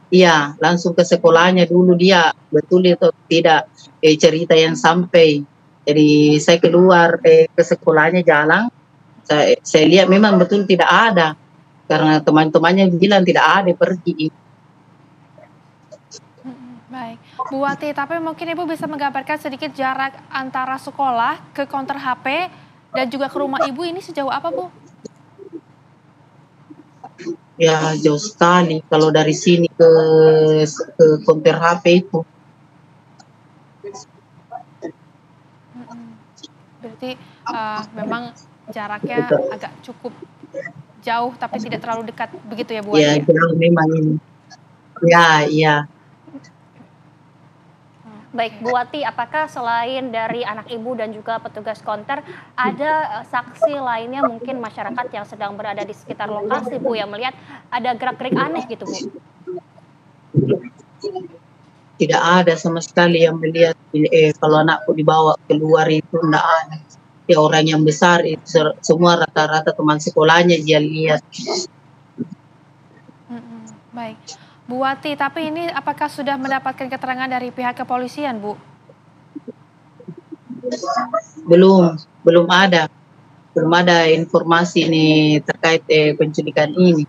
Iya, langsung ke sekolahnya dulu dia. Betul itu tidak cerita yang sampai. Jadi saya keluar ke sekolahnya jalan, saya lihat memang betul tidak ada. Karena teman-temannya bilang tidak ada pergi. Baik, Bu Wati, tapi mungkin Ibu bisa menggambarkan sedikit jarak antara sekolah ke counter HP dan juga ke rumah Ibu ini sejauh apa Bu? Ya jauh sekali kalau dari sini ke counter HP itu. Berarti memang jaraknya agak cukup jauh tapi tidak terlalu dekat begitu ya Bu Wati? Ya jauh memang ini. Ya, iya. Baik, Bu Wati, apakah selain dari anak Ibu dan juga petugas konter, ada saksi lainnya mungkin masyarakat yang sedang berada di sekitar lokasi Bu yang melihat ada gerak-gerik aneh gitu Bu? Tidak ada sama sekali yang melihat kalau anakku dibawa keluar itu tidak ada. Ya orang yang besar itu semua rata-rata teman sekolahnya dia lihat. Baik, Bu Wati, tapi ini apakah sudah mendapatkan keterangan dari pihak kepolisian Bu? Belum ada informasi ini terkait penculikan ini.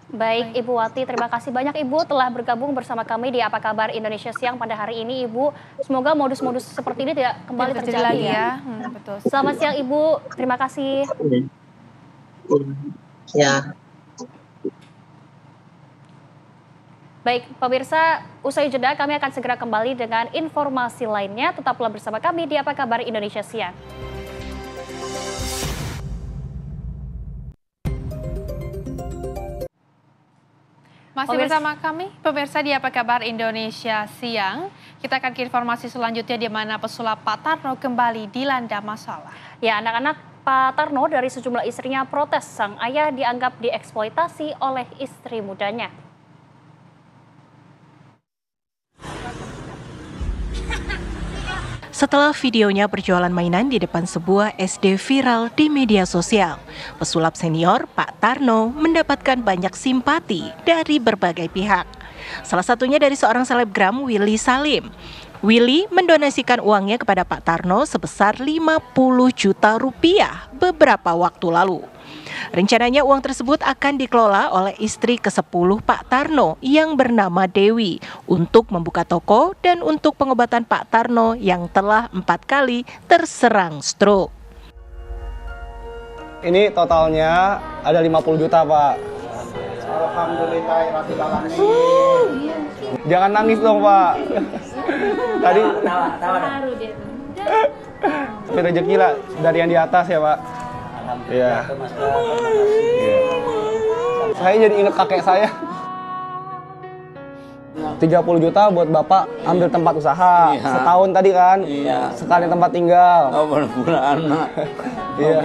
Baik, Ibu Wati, terima kasih banyak Ibu telah bergabung bersama kami di Apa Kabar Indonesia Siang pada hari ini Ibu. Semoga modus-modus seperti ini tidak kembali terjadi lagi ya. Betul. Selamat siang Ibu, terima kasih. Ya. Baik, pemirsa, usai jeda kami akan segera kembali dengan informasi lainnya. Tetaplah bersama kami di Apa Kabar Indonesia Siang. Masih bersama kami, pemirsa di Apa Kabar Indonesia Siang. Kita akan ke informasi selanjutnya di mana pesulap Pak Tarno kembali dilanda masalah. Ya, anak-anak Pak Tarno dari sejumlah istrinya protes sang ayah dianggap dieksploitasi oleh istri mudanya. Setelah videonya berjualan mainan di depan sebuah SD viral di media sosial, pesulap senior Pak Tarno mendapatkan banyak simpati dari berbagai pihak. Salah satunya dari seorang selebgram Willy Salim. Willy mendonasikan uangnya kepada Pak Tarno sebesar 50 juta rupiah beberapa waktu lalu. Rencananya uang tersebut akan dikelola oleh istri ke-10 Pak Tarno yang bernama Dewi untuk membuka toko dan untuk pengobatan Pak Tarno yang telah 4 kali terserang stroke. Ini totalnya ada 50 juta Pak. Alhamdulillah. Jangan nangis dong Pak. Tadi tapi rezeki lah dari yang di atas ya Pak. Iya. Saya jadi ingat kakek saya. 30 juta buat Bapak ambil tempat usaha. Iya. Setahun tadi kan? Iya. Sekali tempat tinggal. Oh, bener-bener anak. Iya.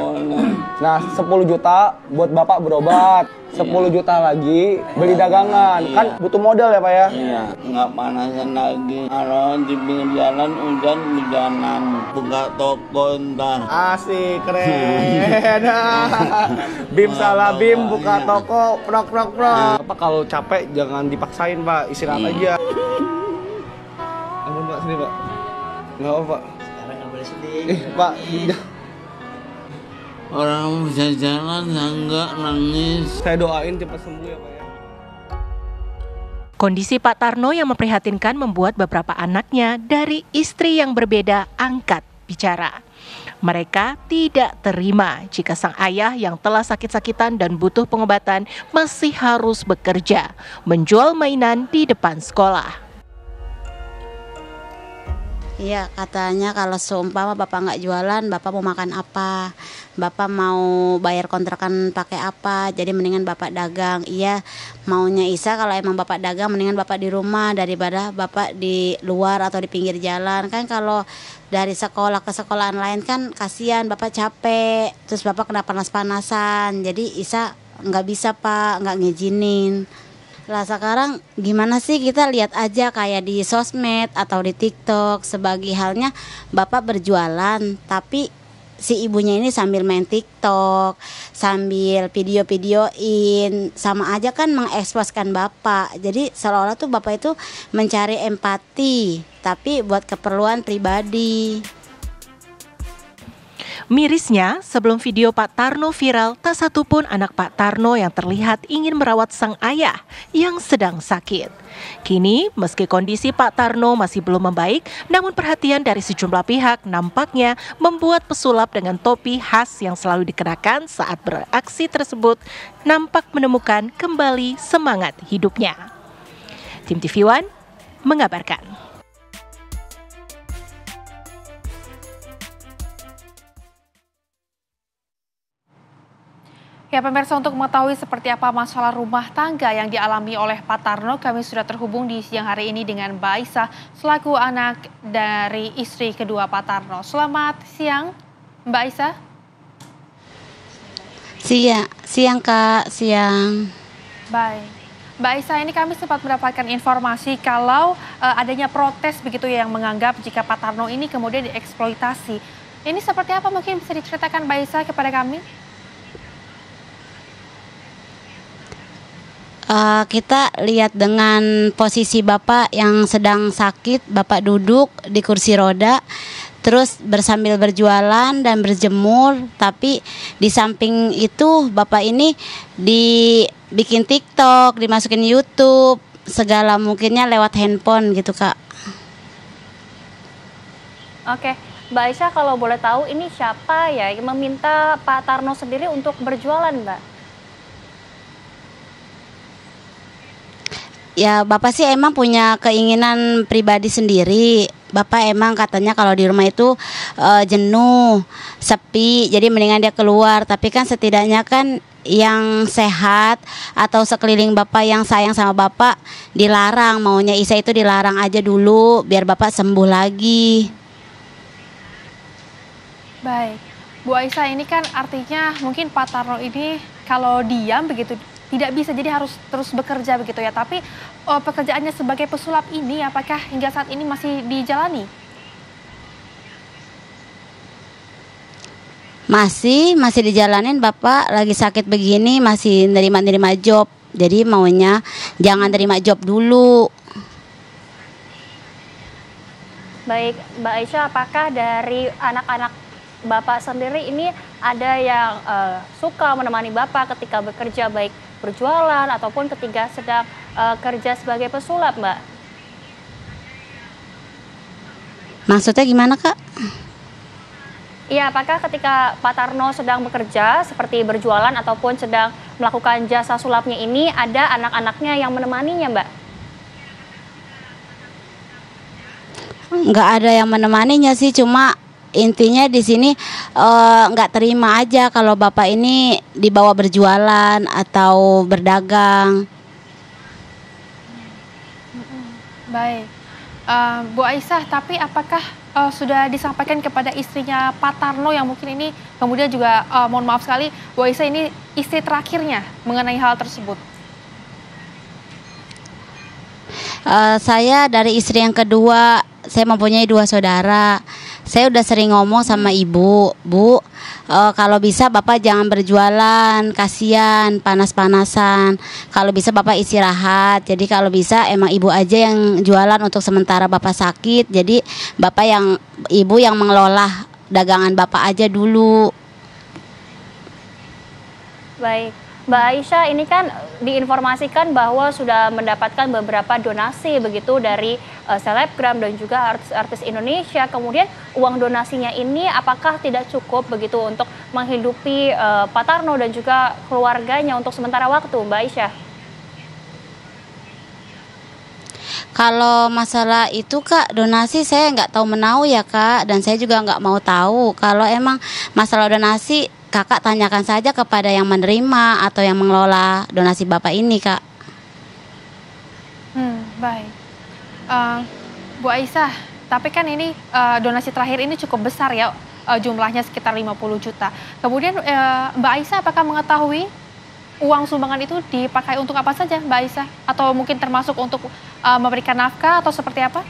Nah, 10 juta buat Bapak berobat. 10 juta lagi beli dagangan. Kan butuh modal ya Pak ya? Iya, nggak panasan lagi. Kalau di pinggir jalan hujan hujanan. Buka toko ntar. Asik, keren. Bim salah Bim buka toko, prok. Bapak kalau capek jangan dipaksain Pak, istirahat aja. Ampun Pak, sini Pak. Nggak apa Pak. Sekarang nggak boleh sedih. Pak. Orang bisa jalan, enggak nangis. Saya doain cepat sembuh ya Pak ya. Kondisi Pak Tarno yang memprihatinkan membuat beberapa anaknya dari istri yang berbeda angkat bicara. Mereka tidak terima jika sang ayah yang telah sakit-sakitan dan butuh pengobatan masih harus bekerja, menjual mainan di depan sekolah. Iya, katanya kalau seumpama Bapak nggak jualan, Bapak mau makan apa? Bapak mau bayar kontrakan pakai apa? Jadi mendingan Bapak dagang. Iya, maunya Isa kalau emang Bapak dagang mendingan Bapak di rumah daripada Bapak di luar atau di pinggir jalan. Kan kalau dari sekolah ke sekolahan lain kan kasihan, Bapak capek. Terus Bapak kena panas-panasan. Jadi Isa nggak bisa Pak, nggak ngizinin. Lah sekarang gimana sih, kita lihat aja kayak di sosmed atau di TikTok, sebagai halnya Bapak berjualan tapi si ibunya ini sambil main TikTok, sambil video-videoin, sama aja kan mengeksposkan Bapak. Jadi seolah-olah tuh Bapak itu mencari empati tapi buat keperluan pribadi. Mirisnya, sebelum video Pak Tarno viral, tak satupun anak Pak Tarno yang terlihat ingin merawat sang ayah yang sedang sakit. Kini, meski kondisi Pak Tarno masih belum membaik, namun perhatian dari sejumlah pihak nampaknya membuat pesulap dengan topi khas yang selalu dikenakan saat beraksi tersebut nampak menemukan kembali semangat hidupnya. Tim TV One mengabarkan. Ya pemirsa, untuk mengetahui seperti apa masalah rumah tangga yang dialami oleh Pak Tarno, kami sudah terhubung di siang hari ini dengan Mbak Aisyah selaku anak dari istri kedua Pak Tarno. Selamat siang Mbak Aisyah. Siang Kak, siang. Baik. Mbak Aisyah, ini kami sempat mendapatkan informasi kalau adanya protes begitu ya yang menganggap jika Pak Tarno ini kemudian dieksploitasi. Ini seperti apa, mungkin bisa diceritakan Mbak Aisyah kepada kami? Kita lihat dengan posisi Bapak yang sedang sakit, Bapak duduk di kursi roda, terus bersambil berjualan dan berjemur, tapi di samping itu Bapak ini dibikin TikTok, dimasukin YouTube, segala mungkinnya lewat handphone gitu Kak. Oke, Mbak Aisyah kalau boleh tahu ini siapa ya yang meminta Pak Tarno sendiri untuk berjualan, Mbak? Ya Bapak sih emang punya keinginan pribadi sendiri. Bapak emang katanya kalau di rumah itu jenuh, sepi, jadi mendingan dia keluar. Tapi kan setidaknya kan yang sehat atau sekeliling Bapak yang sayang sama Bapak dilarang. Maunya Isa itu dilarang aja dulu biar Bapak sembuh lagi. Baik, Bu Aisyah, ini kan artinya mungkin Pak Tarno ini kalau diam begitu tidak bisa, jadi harus terus bekerja begitu ya. Tapi pekerjaannya sebagai pesulap ini apakah hingga saat ini masih dijalani? Masih dijalanin, Bapak lagi sakit begini masih nerima job. Jadi maunya jangan terima job dulu. Baik, Mbak Aisyah, apakah dari anak-anak Bapak sendiri ini ada yang suka menemani Bapak ketika bekerja, baik berjualan ataupun ketika sedang kerja sebagai pesulap, Mbak? Maksudnya gimana, Kak? Iya, apakah ketika Pak Tarno sedang bekerja seperti berjualan ataupun sedang melakukan jasa sulapnya ini ada anak-anaknya yang menemaninya, Mbak? Nggak ada yang menemaninya sih, cuma intinya di sini nggak terima aja kalau Bapak ini dibawa berjualan atau berdagang. Baik, Bu Aisyah, tapi apakah sudah disampaikan kepada istrinya Pak Tarno yang mungkin ini kemudian juga mohon maaf sekali, Bu Aisyah ini istri terakhirnya mengenai hal tersebut? Saya dari istri yang kedua, saya mempunyai 2 saudara. Saya udah sering ngomong sama ibu, Bu, kalau bisa Bapak jangan berjualan, kasihan panas-panasan. Kalau bisa Bapak istirahat. Jadi kalau bisa emang ibu aja yang jualan untuk sementara Bapak sakit. Jadi ibu yang mengelola dagangan Bapak aja dulu. Baik, Mbak Aisyah, ini kan diinformasikan bahwa sudah mendapatkan beberapa donasi begitu dari selebgram dan juga artis-artis Indonesia. Kemudian uang donasinya ini apakah tidak cukup begitu untuk menghidupi Pak Tarno dan juga keluarganya untuk sementara waktu, Mbak Aisyah? Kalau masalah itu Kak, donasi saya nggak tahu menau ya Kak, dan saya juga nggak mau tahu. Kalau emang masalah donasi, Kakak tanyakan saja kepada yang menerima atau yang mengelola donasi Bapak ini Kak. Baik. Bu Aisyah, tapi kan ini donasi terakhir ini cukup besar ya, jumlahnya sekitar 50 juta. Kemudian Mbak Aisyah apakah mengetahui uang sumbangan itu dipakai untuk apa saja Mbak Aisyah? Atau mungkin termasuk untuk memberikan nafkah atau seperti apa?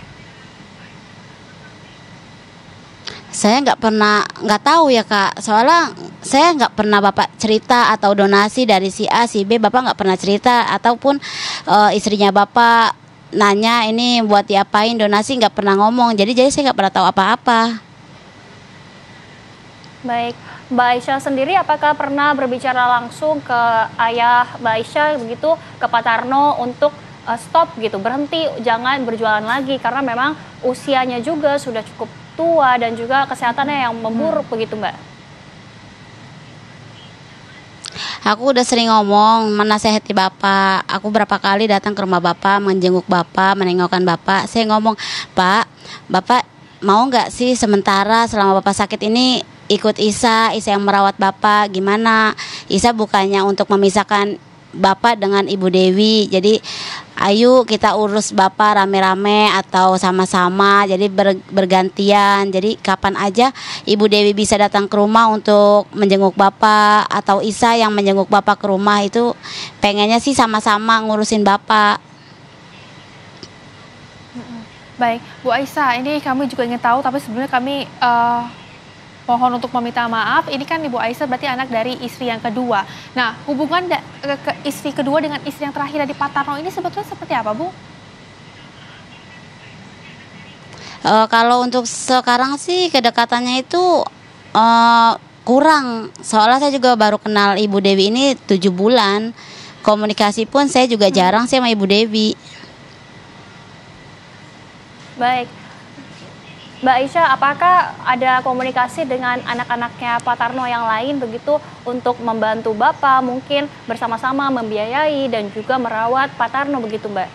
Saya nggak tahu ya Kak, soalnya saya nggak pernah Bapak cerita atau donasi dari si A, si B, Bapak nggak pernah cerita, ataupun istrinya Bapak nanya ini buat diapain donasi, nggak pernah ngomong, jadi saya nggak pernah tahu apa-apa. Baik, Mbak Aisyah sendiri apakah pernah berbicara langsung ke ayah Mbak Aisyah begitu, ke Pak Tarno untuk stop gitu, berhenti, jangan berjualan lagi karena memang usianya juga sudah cukup tua dan juga kesehatannya yang memburuk begitu Mbak? Aku udah sering ngomong, menasehati Bapak. Aku berapa kali datang ke rumah Bapak, menjenguk Bapak, menengokkan Bapak. Saya ngomong, Pak, Bapak mau nggak sih sementara selama Bapak sakit ini ikut Isa yang merawat Bapak, gimana? Isa bukannya untuk memisahkan Bapak dengan Ibu Dewi, jadi ayo kita urus Bapak rame-rame atau sama-sama, jadi bergantian. Jadi kapan aja Ibu Dewi bisa datang ke rumah untuk menjenguk Bapak atau Isa yang menjenguk Bapak ke rumah, itu pengennya sih sama-sama ngurusin Bapak. Baik, Bu Aisyah, ini kami juga ingin tahu, tapi sebenarnya kami mohon untuk meminta maaf. Ini kan Ibu Aisyah berarti anak dari istri yang kedua. Nah, hubungan ke istri kedua dengan istri yang terakhir dari Pak Tarno ini sebetulnya seperti apa, Bu? Kalau untuk sekarang sih kedekatannya itu kurang. Soalnya saya juga baru kenal Ibu Dewi ini 7 bulan. Komunikasi pun saya juga jarang sih sama Ibu Dewi. Baik. Mbak Aisyah, apakah ada komunikasi dengan anak-anaknya Pak Tarno yang lain begitu untuk membantu Bapak mungkin bersama-sama membiayai dan juga merawat Pak Tarno begitu Mbak?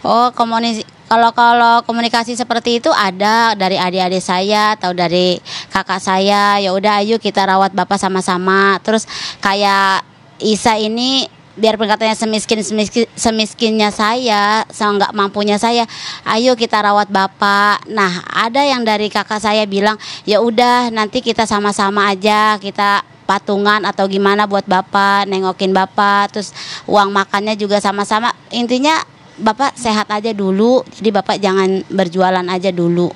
Oh, kalau komunikasi seperti itu ada dari adik-adik saya atau dari kakak saya. Ya udah, ayo kita rawat Bapak sama-sama. Terus kayak Isa ini, biarpun katanya semiskinnya saya, nggak mampunya saya, ayo kita rawat Bapak. Nah, ada yang dari kakak saya bilang, ya udah nanti kita sama-sama aja, kita patungan atau gimana buat Bapak, nengokin Bapak, terus uang makannya juga sama-sama. Intinya Bapak sehat aja dulu, jadi Bapak jangan berjualan aja dulu.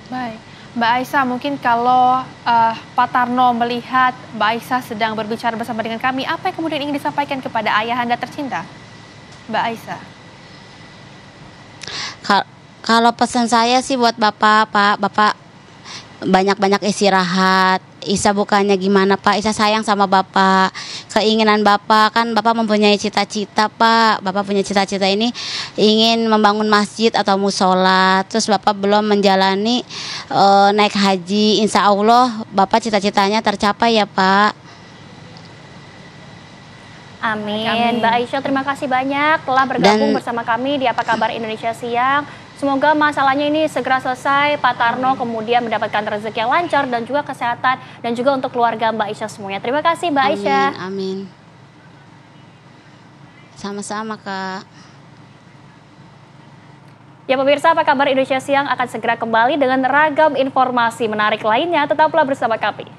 Baik. Mbak Aisyah, mungkin kalau Pak Tarno melihat Mbak Aisyah sedang berbicara bersama dengan kami, apa yang kemudian ingin disampaikan kepada ayahanda tercinta, Mbak Aisyah? Kalau pesan saya sih buat Bapak, Bapak banyak-banyak istirahat. Isa bukannya gimana Pak, Isa sayang sama Bapak. Keinginan Bapak, kan Bapak mempunyai cita-cita Pak. Bapak punya cita-cita ini ingin membangun masjid atau musola. Terus Bapak belum menjalani naik haji. Insya Allah Bapak cita-citanya tercapai ya Pak. Amin. Mbak Aisyah, terima kasih banyak telah bergabung bersama kami di Apa Kabar Indonesia Siang. Semoga masalahnya ini segera selesai, Pak Tarno kemudian mendapatkan rezeki yang lancar dan juga kesehatan dan juga untuk keluarga Mbak Aisyah semuanya. Terima kasih Mbak Aisyah. Amin. Sama-sama Kak. Ya pemirsa, Apa Kabar Indonesia Siang akan segera kembali dengan ragam informasi menarik lainnya. Tetaplah bersama kami.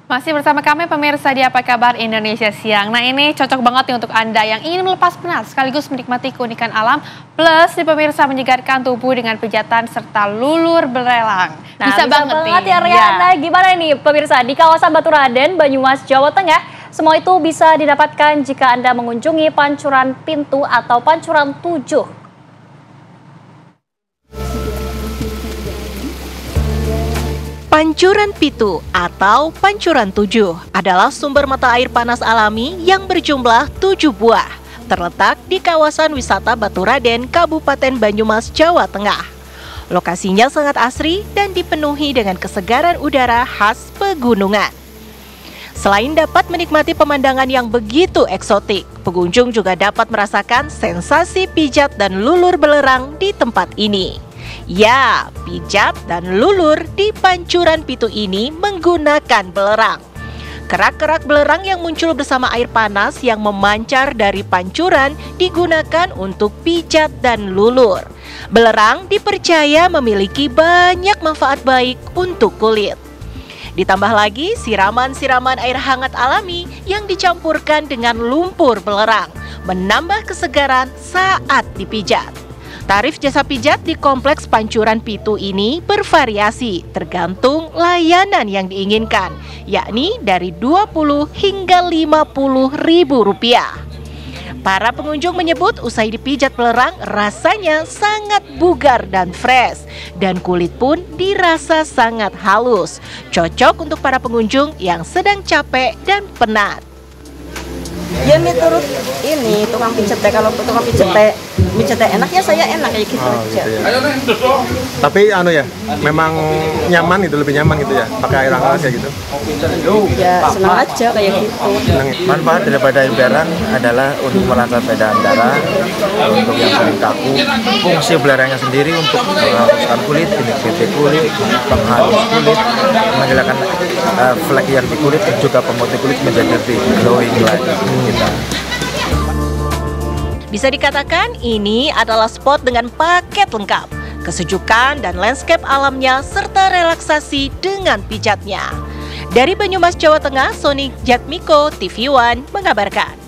Masih bersama kami pemirsa di Apa Kabar Indonesia Siang. Nah, ini cocok banget nih untuk Anda yang ingin melepas penat sekaligus menikmati keunikan alam, plus di pemirsa menyegarkan tubuh dengan pijatan serta lulur belelang. Nah, bisa banget ya Riana. Ya. Gimana nih pemirsa, di kawasan Baturaden, Banyumas, Jawa Tengah, semua itu bisa didapatkan jika Anda mengunjungi Pancuran Pintu atau Pancuran 7. Pancuran Pitu atau Pancuran 7 adalah sumber mata air panas alami yang berjumlah 7 buah, terletak di kawasan wisata Baturaden, Kabupaten Banyumas, Jawa Tengah. Lokasinya sangat asri dan dipenuhi dengan kesegaran udara khas pegunungan. Selain dapat menikmati pemandangan yang begitu eksotik, pengunjung juga dapat merasakan sensasi pijat dan lulur belerang di tempat ini. Ya, pijat dan lulur di Pancuran Pitu ini menggunakan belerang. Kerak-kerak belerang yang muncul bersama air panas yang memancar dari pancuran digunakan untuk pijat dan lulur. Belerang dipercaya memiliki banyak manfaat baik untuk kulit. Ditambah lagi siraman-siraman air hangat alami yang dicampurkan dengan lumpur belerang, menambah kesegaran saat dipijat. Tarif jasa pijat di Kompleks Pancuran Pitu ini bervariasi tergantung layanan yang diinginkan, yakni dari 20 hingga 50 ribu rupiah. Para pengunjung menyebut usai dipijat belerang rasanya sangat bugar dan fresh, dan kulit pun dirasa sangat halus, cocok untuk para pengunjung yang sedang capek dan penat. Ya menurut ini tukang pijat teh, kalau tukang pijat teh enaknya saya enak kayak gitu aja. Gitu ya. Tapi ya memang nyaman gitu, lebih nyaman gitu ya pakai air hangat kayak gitu. Ya senang aja kayak gitu. Manfaat daripada air belerang adalah untuk melancar peredaran darah, untuk yang sering kaku. Fungsi belerangnya sendiri untuk menghapuskan kulit, titik-titik kulit, menghalus kulit, menghilangkan flek yang di kulit, dan juga pemutih kulit menjadi lebih glowing lagi. Bisa dikatakan ini adalah spot dengan paket lengkap, kesejukan dan landscape alamnya serta relaksasi dengan pijatnya. Dari Banyumas, Jawa Tengah, Sony Jatmiko, TV One mengabarkan.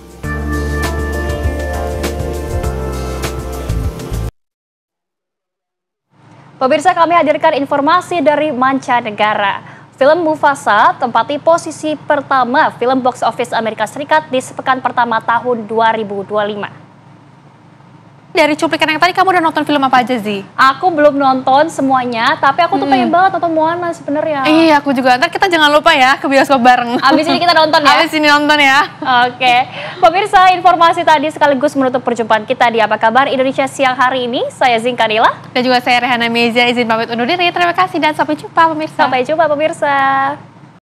Pemirsa, kami hadirkan informasi dari mancanegara. Film Mufasa tempati posisi pertama film box office Amerika Serikat di sepekan pertama tahun 2025. Dari cuplikan yang tadi kamu udah nonton film apa aja, Zi? Aku belum nonton semuanya, tapi aku tuh pengen banget nonton Moana sebenarnya. Iya, aku juga. Ntar kita jangan lupa ya ke bioskop bareng. Abis ini kita nonton ya? Abis ini nonton ya. Oke. Pemirsa, informasi tadi sekaligus menutup perjumpaan kita di Apa Kabar Indonesia siang hari ini. Saya Zinkanila. Dan juga saya Rehana Mezia, izin pamit undur diri. Terima kasih dan sampai jumpa pemirsa. Sampai jumpa pemirsa.